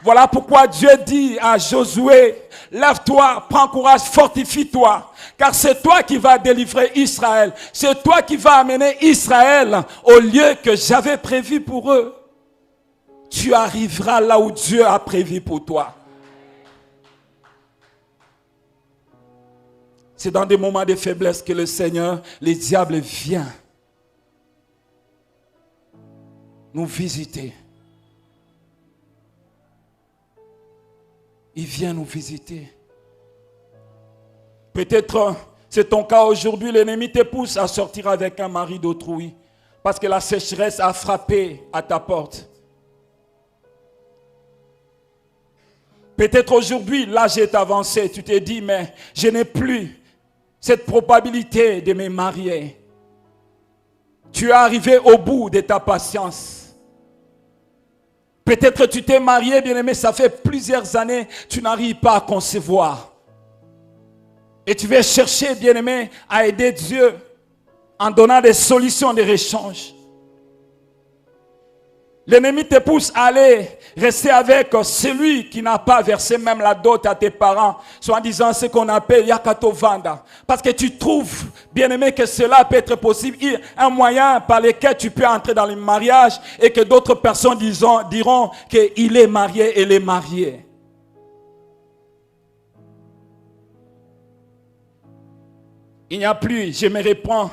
Voilà pourquoi Dieu dit à Josué, lève-toi, prends courage, fortifie-toi. Car c'est toi qui vas délivrer Israël. C'est toi qui vas amener Israël au lieu que j'avais prévu pour eux. Tu arriveras là où Dieu a prévu pour toi. C'est dans des moments de faiblesse que le Seigneur, le diable vient nous visiter. Il vient nous visiter. Peut-être c'est ton cas aujourd'hui, l'ennemi te pousse à sortir avec un mari d'autrui parce que la sécheresse a frappé à ta porte. Peut-être aujourd'hui, l'âge est avancé, tu te dis, mais je n'ai plus cette probabilité de me marier. Tu es arrivé au bout de ta patience. Peut-être tu t'es marié, bien-aimé, ça fait plusieurs années, tu n'arrives pas à concevoir. Et tu vas chercher, bien-aimé, à aider Dieu en donnant des solutions de rechange. L'ennemi te pousse à aller rester avec celui qui n'a pas versé même la dot à tes parents, soit en disant ce qu'on appelle Yakato Vanda. Parce que tu trouves, bien-aimé, que cela peut être possible, un moyen par lequel tu peux entrer dans le mariage et que d'autres personnes diront qu'il est marié et elle est mariée. Il n'y a plus, je me reprends,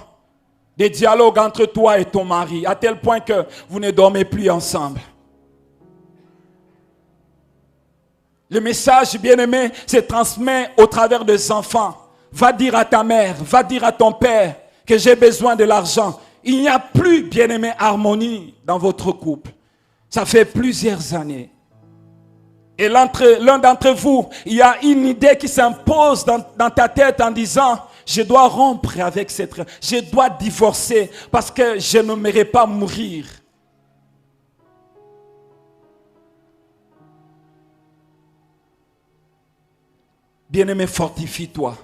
des dialogues entre toi et ton mari, à tel point que vous ne dormez plus ensemble. Le message, bien-aimé, se transmet au travers des enfants. Va dire à ta mère, va dire à ton père que j'ai besoin de l'argent. Il n'y a plus, bien-aimé, harmonie dans votre couple. Ça fait plusieurs années. Et l'un d'entre vous, il y a une idée qui s'impose dans ta tête en disant, je dois rompre avec cette... Je dois divorcer parce que je n'aimerais pas mourir. Bien-aimé, fortifie-toi.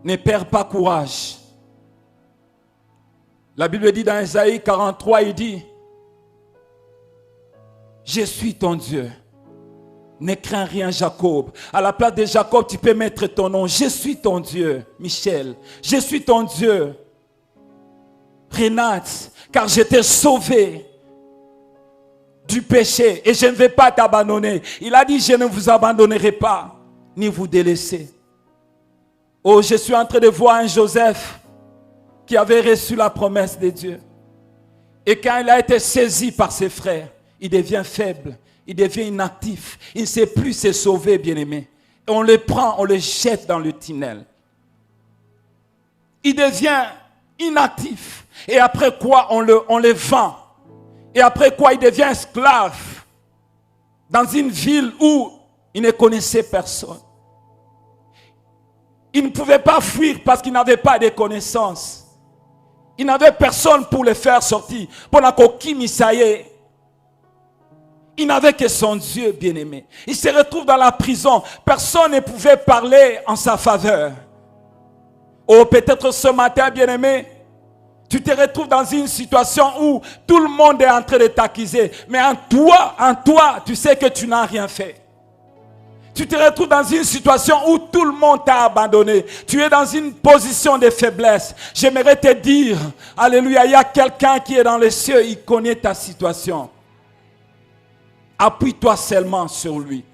Ne perds pas courage. La Bible dit dans Isaïe 43, il dit, je suis ton Dieu. Ne crains rien, Jacob. À la place de Jacob, tu peux mettre ton nom. Je suis ton Dieu, Michel. Je suis ton Dieu, Renate, car je t'ai sauvé du péché et je ne vais pas t'abandonner. Il a dit, je ne vous abandonnerai pas, ni vous délaisser. Oh, je suis en train de voir un Joseph qui avait reçu la promesse de Dieu. Et quand il a été saisi par ses frères, il devient faible. Il devient inactif. Il ne sait plus se sauver, bien-aimé. Et on le prend, on le jette dans le tunnel. Il devient inactif. Et après quoi, on le vend. Et après quoi, il devient esclave. Dans une ville où il ne connaissait personne. Il ne pouvait pas fuir parce qu'il n'avait pas de connaissances. Il n'avait personne pour les faire sortir. Il n'avait que son Dieu bien-aimé. Il se retrouve dans la prison. Personne ne pouvait parler en sa faveur. Oh, peut-être ce matin, bien-aimé, tu te retrouves dans une situation où tout le monde est en train de t'accuser. Mais en toi, tu sais que tu n'as rien fait. Tu te retrouves dans une situation où tout le monde t'a abandonné. Tu es dans une position de faiblesse. J'aimerais te dire, alléluia, il y a quelqu'un qui est dans les cieux, il connaît ta situation. Appuie-toi seulement sur lui.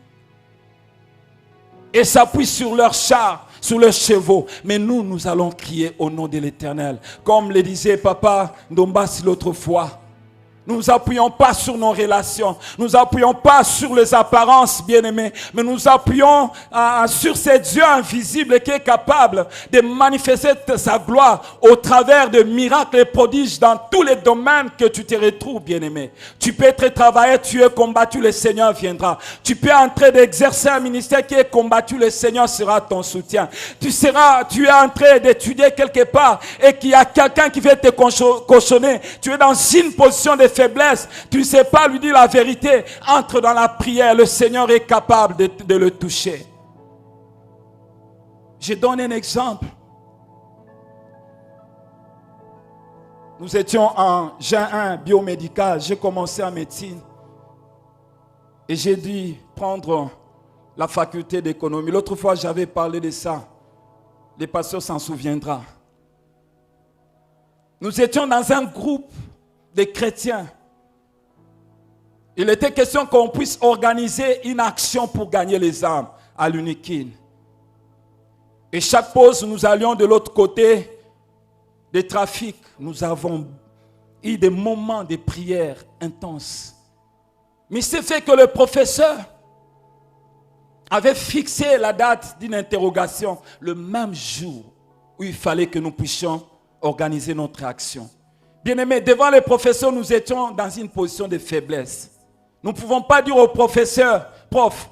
Et s'appuie sur leurs chars, sur leurs chevaux. Mais nous allons crier au nom de l'Éternel. Comme le disait Papa Ndombasi l'autre fois. Nous ne nous appuyons pas sur nos relations. Nous ne nous appuyons pas sur les apparences, bien-aimés. Mais nous appuyons sur ce Dieu invisible qui est capable de manifester sa gloire au travers de miracles et prodiges dans tous les domaines que tu te retrouves, bien-aimé. Tu peux être travaillé, tu es combattu, le Seigneur viendra. Tu peux entrer d'exercer un ministère qui est combattu, le Seigneur sera ton soutien. Tu es en train d'étudier quelque part et qu'il y a quelqu'un qui veut te cochonner. Tu es dans une position de faiblesse, tu ne sais pas lui dire la vérité, entre dans la prière, le Seigneur est capable de le toucher. Je donne un exemple. Nous étions en G1 biomédical, j'ai commencé en médecine et j'ai dû prendre la faculté d'économie. L'autre fois, j'avais parlé de ça. Les pasteurs s'en souviendront. Nous étions dans un groupe des chrétiens. Il était question qu'on puisse organiser une action pour gagner les âmes à l'Uniquine. Et chaque pause, nous allions de l'autre côté des trafics. Nous avons eu des moments de prière intenses. Mais c'est fait que le professeur avait fixé la date d'une interrogation le même jour où il fallait que nous puissions organiser notre action. Bien-aimés, devant les professeurs, nous étions dans une position de faiblesse. Nous ne pouvons pas dire au professeur, prof,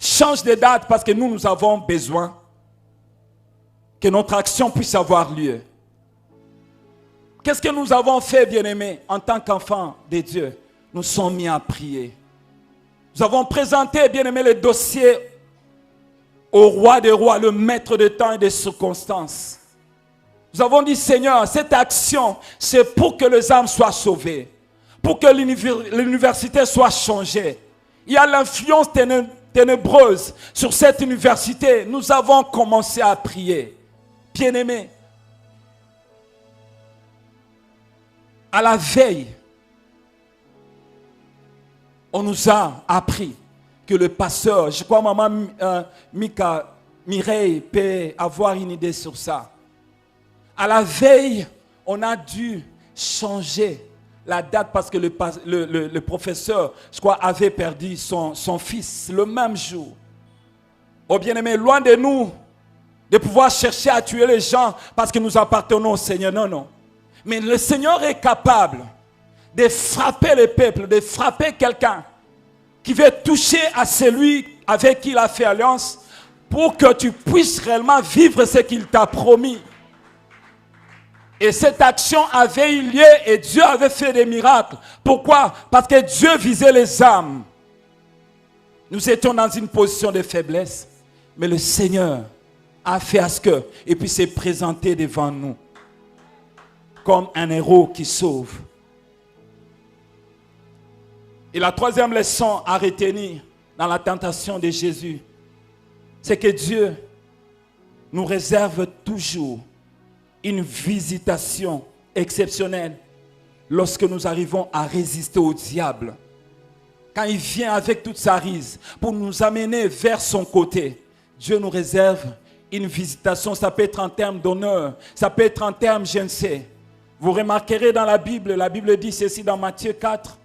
change de date parce que nous avons besoin que notre action puisse avoir lieu. Qu'est-ce que nous avons fait, bien-aimés, en tant qu'enfants de Dieu? Nous sommes mis à prier. Nous avons présenté, bien-aimés, le dossier au roi des rois, le maître des temps et des circonstances. Nous avons dit, Seigneur, cette action, c'est pour que les âmes soient sauvées, pour que l'université soit changée. Il y a l'influence ténébreuse sur cette université. Nous avons commencé à prier. Bien-aimés, à la veille, on nous a appris que le pasteur, je crois maman Mireille peut avoir une idée sur ça. À la veille, on a dû changer la date parce que le professeur, je crois, avait perdu son fils le même jour. Oh bien-aimé, loin de nous de pouvoir chercher à tuer les gens parce que nous appartenons au Seigneur. Non, non. Mais le Seigneur est capable de frapper le peuple, de frapper quelqu'un qui veut toucher à celui avec qui il a fait alliance pour que tu puisses réellement vivre ce qu'il t'a promis. Et cette action avait eu lieu et Dieu avait fait des miracles. Pourquoi? Parce que Dieu visait les âmes. Nous étions dans une position de faiblesse, mais le Seigneur a fait à ce qu'il puisse se présenter devant nous comme un héros qui sauve. Et la troisième leçon à retenir dans la tentation de Jésus, c'est que Dieu nous réserve toujours une visitation exceptionnelle lorsque nous arrivons à résister au diable. Quand il vient avec toute sa rise pour nous amener vers son côté, Dieu nous réserve une visitation. Ça peut être en termes d'honneur, ça peut être en termes, je ne sais. Vous remarquerez dans la Bible dit ceci dans Matthieu 4,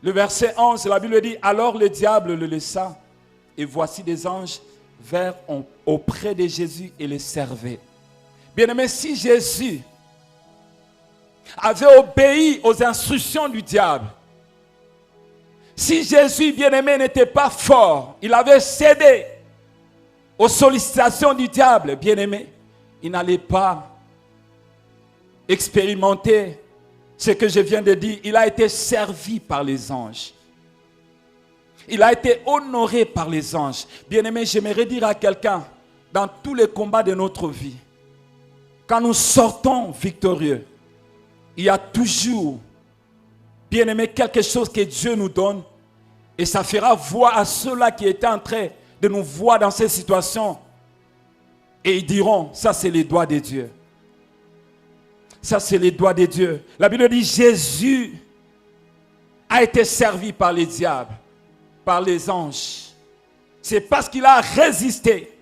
le verset 11, la Bible dit, alors le diable le laissa et voici des anges vinrent auprès de Jésus et le servaient. Bien-aimé, si Jésus avait obéi aux instructions du diable, si Jésus, bien-aimé, n'était pas fort, il avait cédé aux sollicitations du diable, bien-aimé, il n'allait pas expérimenté ce que je viens de dire. Il a été servi par les anges. Il a été honoré par les anges. Bien-aimé, j'aimerais dire à quelqu'un, dans tous les combats de notre vie, quand nous sortons victorieux, il y a toujours, bien-aimé, quelque chose que Dieu nous donne. Et ça fera voir à ceux-là qui étaient en train de nous voir dans ces situations. Et ils diront, ça c'est les doigts de Dieu. Ça c'est les doigts de Dieu. La Bible dit, Jésus a été servi par les diables, par les anges. C'est parce qu'il a résisté.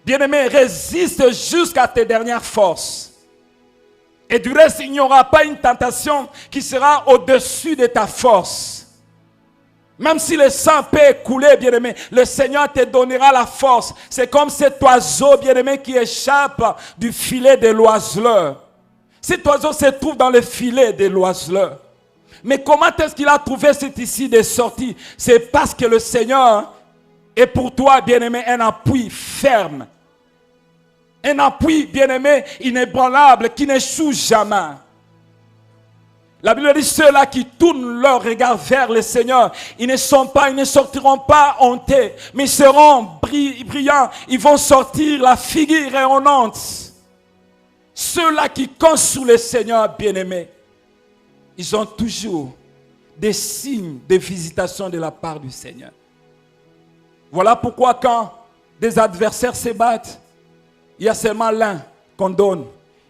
Bien-aimé, résiste jusqu'à tes dernières forces. Et du reste, il n'y aura pas une tentation qui sera au-dessus de ta force. Même si le sang peut couler, bien-aimé, le Seigneur te donnera la force. C'est comme cet oiseau, bien-aimé, qui échappe du filet de l'oiseleur. Cet oiseau se trouve dans le filet de l'oiseleur. Mais comment est-ce qu'il a trouvé cette issue de sortie? C'est parce que le Seigneur est pour toi, bien-aimé, un appui ferme. Un appui, bien-aimé, inébranlable, qui n'échoue jamais. La Bible dit, ceux-là qui tournent leur regard vers le Seigneur, ils ne sortiront pas hontés, mais ils seront brillants. Ils vont sortir la figure rayonnante. Ceux-là qui comptent sur le Seigneur, bien-aimé, ils ont toujours des signes de visitation de la part du Seigneur. Voilà pourquoi quand des adversaires se battent, il y a seulement l'un qu'on donne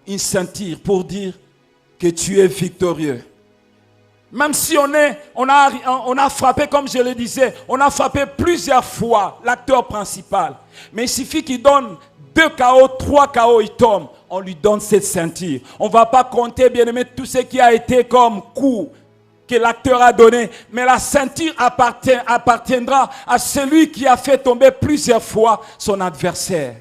une ceinture pour dire que tu es victorieux. Même si on a frappé, comme je le disais, on a frappé plusieurs fois l'acteur principal. Mais il suffit qu'il donne 2 KO, 3 KO, il tombe. On lui donne cette ceinture. On ne va pas compter, bien aimé, tout ce qui a été comme coup que l'acteur a donné. Mais la ceinture appartiendra à celui qui a fait tomber plusieurs fois son adversaire.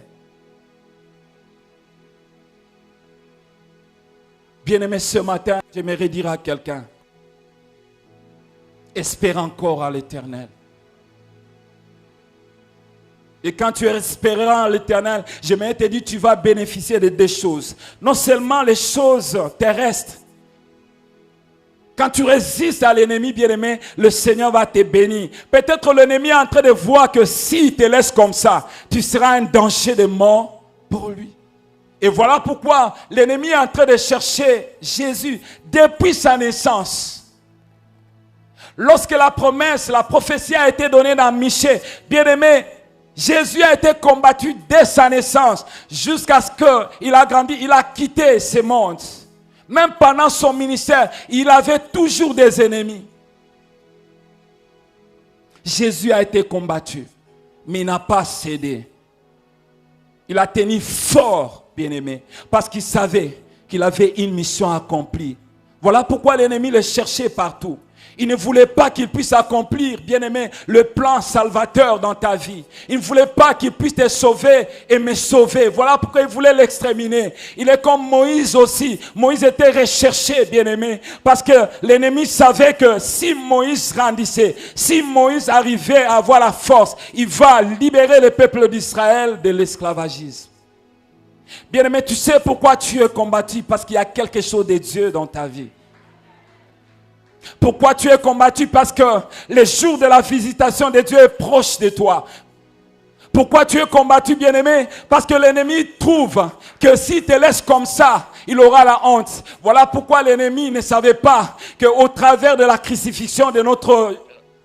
Bien-aimé, ce matin, j'aimerais dire à quelqu'un, espère encore à l'Éternel. Et quand tu espéreras en l'Éternel, j'aimerais te dire, tu vas bénéficier de 2 choses. Non seulement les choses terrestres. Quand tu résistes à l'ennemi, bien-aimé, le Seigneur va te bénir. Peut-être l'ennemi est en train de voir que s'il te laisse comme ça, tu seras un danger de mort pour lui. Et voilà pourquoi l'ennemi est en train de chercher Jésus depuis sa naissance. Lorsque la promesse, la prophétie a été donnée dans Michée, bien-aimé, Jésus a été combattu dès sa naissance jusqu'à ce qu'il a grandi, il a quitté ce monde. Même pendant son ministère, il avait toujours des ennemis. Jésus a été combattu, mais il n'a pas cédé. Il a tenu fort, bien-aimé, parce qu'il savait qu'il avait une mission accomplie. Voilà pourquoi l'ennemi le cherchait partout. Il ne voulait pas qu'il puisse accomplir, bien-aimé, le plan salvateur dans ta vie. Il ne voulait pas qu'il puisse te sauver et me sauver. Voilà pourquoi il voulait l'exterminer. Il est comme Moïse aussi. Moïse était recherché, bien-aimé, parce que l'ennemi savait que si Moïse grandissait, si Moïse arrivait à avoir la force, il va libérer le peuple d'Israël de l'esclavagisme. Bien-aimé, tu sais pourquoi tu es combattu? Parce qu'il y a quelque chose de Dieu dans ta vie. Pourquoi tu es combattu? Parce que le jour de la visitation de Dieu est proche de toi. Pourquoi tu es combattu, bien-aimé? Parce que l'ennemi trouve que s'il te laisse comme ça, il aura la honte. Voilà pourquoi l'ennemi ne savait pas qu'au travers de la crucifixion de notre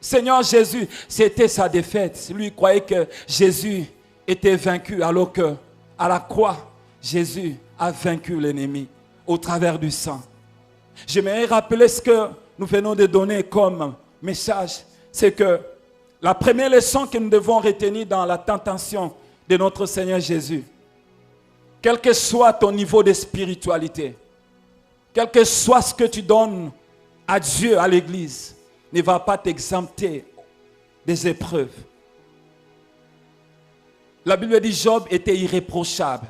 Seigneur Jésus, c'était sa défaite. Lui croyait que Jésus était vaincu, alors que à la croix, Jésus a vaincu l'ennemi au travers du sang. J'aimerais rappeler ce que nous venons de donner comme message. C'est que la première leçon que nous devons retenir dans la tentation de notre Seigneur Jésus, quel que soit ton niveau de spiritualité, quel que soit ce que tu donnes à Dieu, à l'Église, ne va pas t'exempter des épreuves. La Bible dit Job était irréprochable,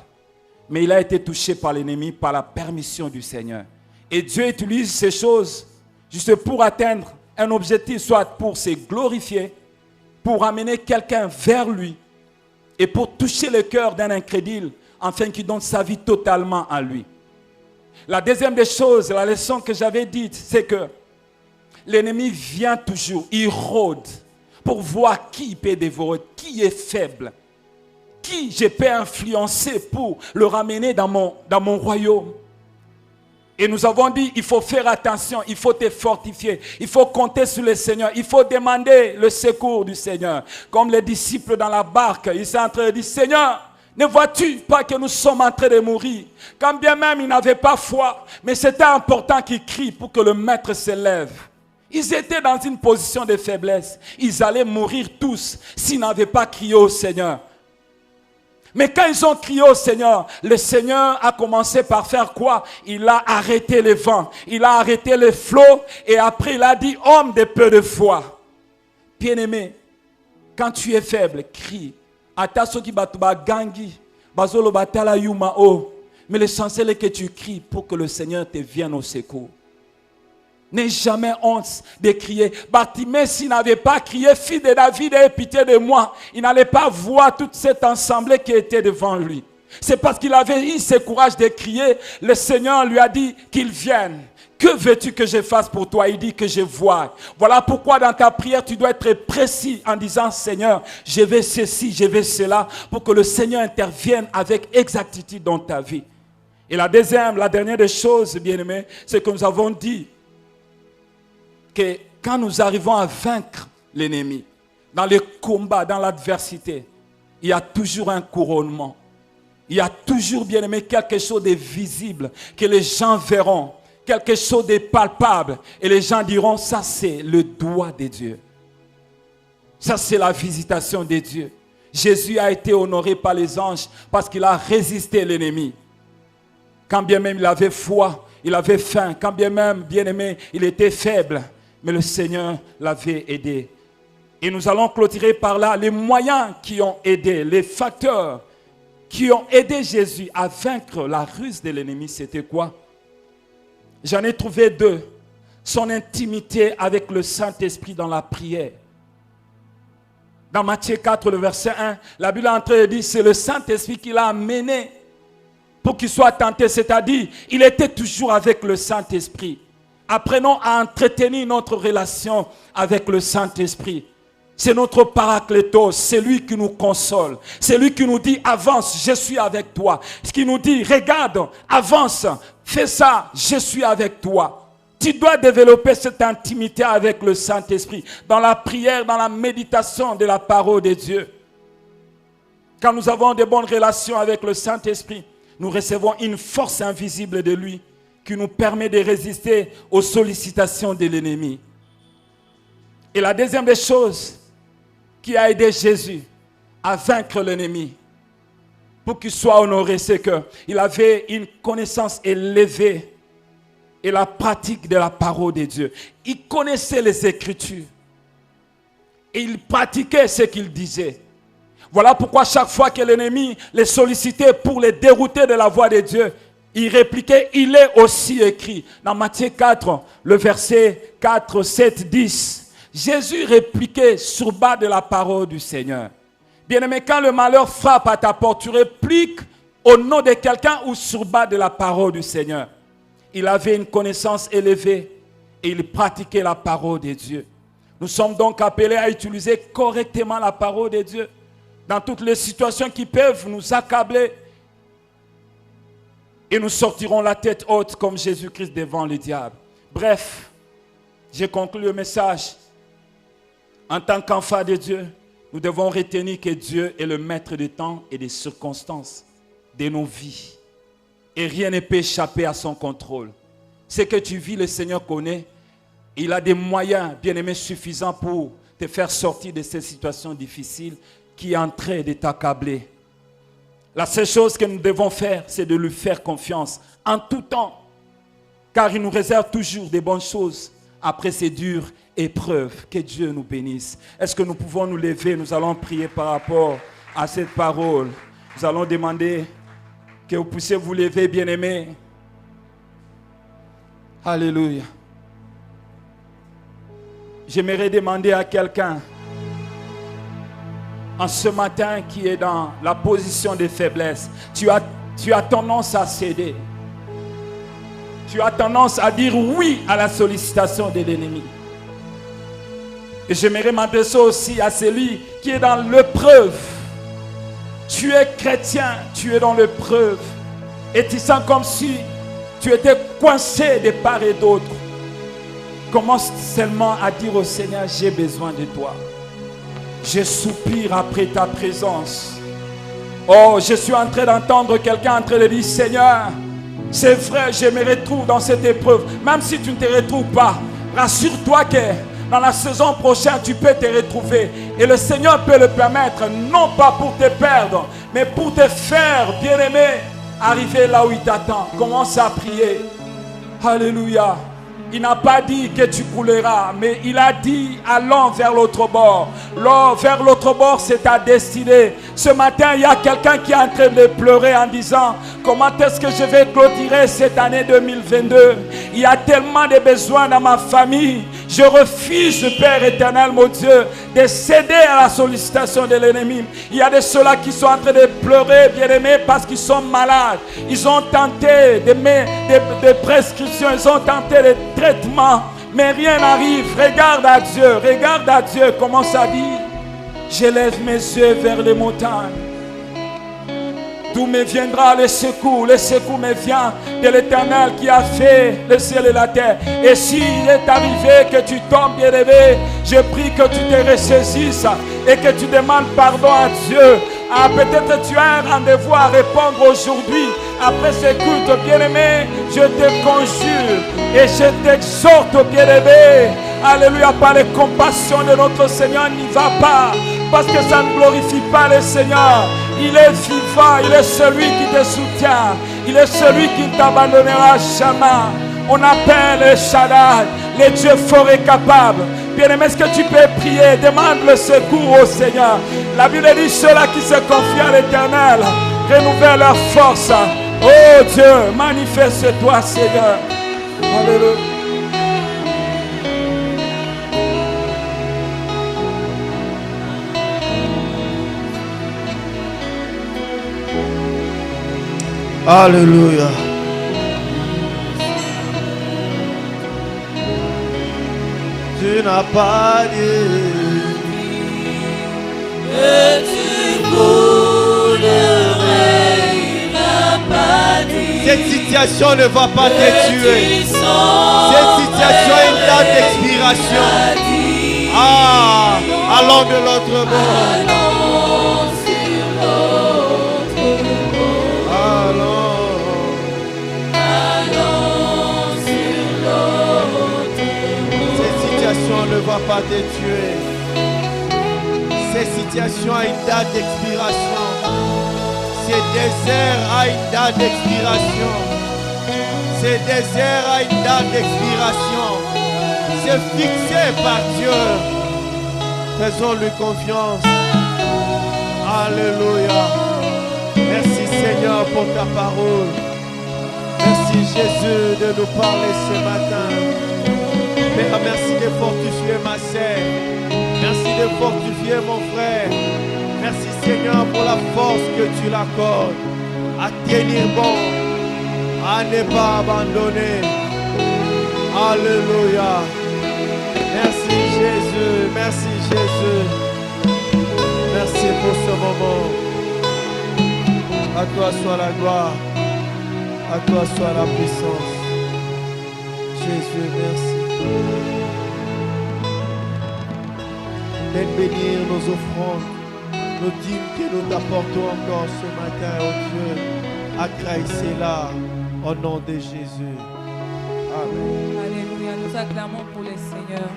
mais il a été touché par l'ennemi par la permission du Seigneur. Et Dieu utilise ces choses juste pour atteindre un objectif, soit pour se glorifier, pour amener quelqu'un vers lui et pour toucher le cœur d'un incrédule afin qu'il donne sa vie totalement à lui. La deuxième des choses, la leçon que j'avais dite, c'est que l'ennemi vient toujours, il rôde pour voir qui il peut dévorer, qui est faible, qui je peux influencer pour le ramener dans mon royaume. Et nous avons dit, il faut faire attention, il faut te fortifier, il faut compter sur le Seigneur, il faut demander le secours du Seigneur. Comme les disciples dans la barque, ils sont en train de dire, Seigneur, ne vois-tu pas que nous sommes en train de mourir? Quand bien même ils n'avaient pas foi, mais c'était important qu'ils crient pour que le maître s'élève. Ils étaient dans une position de faiblesse. Ils allaient mourir tous s'ils n'avaient pas crié au Seigneur. Mais quand ils ont crié au Seigneur, le Seigneur a commencé par faire quoi? Il a arrêté les vents, il a arrêté les flots et après il a dit, homme de peu de foi. Bien-aimé, quand tu es faible, crie. Mais l'essentiel est que tu cries pour que le Seigneur te vienne au secours. N'aie jamais honte de crier. Bartimée, s'il n'avait pas crié, fils de David, aie pitié de moi, il n'allait pas voir toute cette assemblée qui était devant lui. C'est parce qu'il avait eu ce courage de crier, le Seigneur lui a dit qu'il vienne. Que veux-tu que je fasse pour toi? Il dit que je vois. Voilà pourquoi dans ta prière, tu dois être précis en disant, Seigneur, je veux ceci, je veux cela, pour que le Seigneur intervienne avec exactitude dans ta vie. Et la dernière des choses, bien-aimés, c'est que nous avons dit que quand nous arrivons à vaincre l'ennemi, dans le combat, dans l'adversité, il y a toujours un couronnement. Il y a toujours, bien-aimé, quelque chose de visible que les gens verront, quelque chose de palpable. Et les gens diront, ça c'est le doigt de Dieu. Ça c'est la visitation de Dieu. Jésus a été honoré par les anges parce qu'il a résisté l'ennemi. Quand bien même il avait foi, il avait faim, quand bien même, bien-aimé, il était faible. Mais le Seigneur l'avait aidé. Et nous allons clôturer par là les moyens qui ont aidé, les facteurs qui ont aidé Jésus à vaincre la ruse de l'ennemi. C'était quoi? J'en ai trouvé deux. Son intimité avec le Saint-Esprit dans la prière. Dans Matthieu 4, le verset 1, la Bible est en train de dire, c'est le Saint-Esprit qui l'a amené pour qu'il soit tenté. C'est-à-dire, il était toujours avec le Saint-Esprit. Apprenons à entretenir notre relation avec le Saint-Esprit. C'est notre paraclétos, c'est lui qui nous console. C'est lui qui nous dit, avance, je suis avec toi. Ce qui nous dit, regarde, avance, fais ça, je suis avec toi. Tu dois développer cette intimité avec le Saint-Esprit, dans la prière, dans la méditation de la parole de Dieu. Quand nous avons de bonnes relations avec le Saint-Esprit, nous recevons une force invisible de lui, qui nous permet de résister aux sollicitations de l'ennemi. Et la deuxième des choses qui a aidé Jésus à vaincre l'ennemi, pour qu'il soit honoré, c'est qu'il avait une connaissance élevée et la pratique de la parole de Dieu. Il connaissait les Écritures et il pratiquait ce qu'il disait. Voilà pourquoi chaque fois que l'ennemi les sollicitait pour les dérouter de la voie de Dieu, il répliquait, il est aussi écrit. Dans Matthieu 4, le verset 4, 7, 10, Jésus répliquait sur bas de la parole du Seigneur. Bien-aimé, quand le malheur frappe à ta porte, tu répliques au nom de quelqu'un ou sur bas de la parole du Seigneur. Il avait une connaissance élevée et il pratiquait la parole de Dieu. Nous sommes donc appelés à utiliser correctement la parole de Dieu dans toutes les situations qui peuvent nous accabler. Et nous sortirons la tête haute comme Jésus-Christ devant le diable. Bref, j'ai conclu le message. En tant qu'enfant de Dieu, nous devons retenir que Dieu est le maître des temps et des circonstances de nos vies. Et rien ne peut échapper à son contrôle. Ce que tu vis, le Seigneur connaît. Il a des moyens, bien-aimés, suffisants pour te faire sortir de ces situations difficiles qui est en train de t'accabler. La seule chose que nous devons faire, c'est de lui faire confiance en tout temps. Car il nous réserve toujours des bonnes choses après ces dures épreuves. Que Dieu nous bénisse. Est-ce que nous pouvons nous lever? Nous allons prier par rapport à cette parole. Nous allons demander que vous puissiez vous lever, bien-aimés. Alléluia. J'aimerais demander à quelqu'un en ce matin qui est dans la position de faiblesse, tu as tendance à céder. tu as tendance à dire oui à la sollicitation de l'ennemi. Et j'aimerais m'adresser aussi à celui qui est dans l'épreuve. Tu es chrétien, tu es dans l'épreuve. Et tu sens comme si tu étais coincé de part et d'autre. Commence seulement à dire au Seigneur, j'ai besoin de toi. Je soupire après ta présence. Oh, je suis en train d'entendre quelqu'un en train de dire, Seigneur, c'est vrai, je me retrouve dans cette épreuve. Même si tu ne te retrouves pas, rassure-toi que dans la saison prochaine, tu peux te retrouver. Et le Seigneur peut le permettre, non pas pour te perdre, mais pour te faire, bien-aimé, arriver là où il t'attend. Commence à prier. Alléluia. Il n'a pas dit que tu couleras, mais il a dit allons vers l'autre bord. Vers l'autre bord, c'est ta destinée. Ce matin, il y a quelqu'un qui est en train de pleurer en disant comment est-ce que je vais clôturer cette année 2022? Il y a tellement de besoins dans ma famille. Je refuse, Père éternel, mon Dieu, de céder à la sollicitation de l'ennemi. Il y a de ceux-là qui sont en train de pleurer, bien-aimés, parce qu'ils sont malades. Ils ont tenté des prescriptions, ils ont tenté des traitements, mais rien n'arrive. Regarde à Dieu, commence à dire, je lève mes yeux vers les montagnes. D'où me viendra le secours? Le secours me vient de l'Éternel qui a fait le ciel et la terre. Et s'il est arrivé que tu tombes, bien-aimé, je prie que tu te ressaisisses et que tu demandes pardon à Dieu. Ah, peut-être tu as un rendez-vous à répondre aujourd'hui. Après ce culte, bien-aimé, je te conjure et je t'exhorte, bien-aimé. Alléluia, par les compassions de notre Seigneur, n'y va pas. Parce que ça ne glorifie pas le Seigneur. Il est vivant, il est celui qui te soutient. Il est celui qui ne t'abandonnera jamais. On appelle le Shaddai, le Dieu fort et capable. Bien-aimé, est-ce que tu peux prier? Demande le secours au Seigneur. La Bible dit ceux-là qui se confient à l'Éternel renouvellent leur force. Oh Dieu, manifeste-toi, Seigneur. Alléluia. Alléluia. Tu n'as pas dit que tu coulerais, il n'a pas dit. cette situation ne va pas te tuer. Cette situation est une date d'expiration. Ah, allons de l'autre bord. Allons sur l'autre bord. Allons sur l'autre bord. Cette situation ne va pas te tuer. Cette situation a une date d'expiration. Ce désert a une date d'expiration. Ce désert a une date d'expiration. C'est fixé par Dieu. Faisons-lui confiance. Alléluia. Merci Seigneur pour ta parole. Merci Jésus de nous parler ce matin. Père, merci de fortifier ma sœur. Merci de fortifier mon frère. Merci Seigneur pour la force que tu l'accordes à tenir bon, à ne pas abandonner. Alléluia. Merci Jésus, merci Jésus. Merci pour ce moment. À toi soit la gloire, à toi soit la puissance. Jésus, merci. Viens bénir nos offrandes, nos dîmes que nous t'apportons encore ce matin, oh Dieu. Accraissez-la au nom de Jésus. Amen. Alléluia, nous acclamons pour le Seigneur.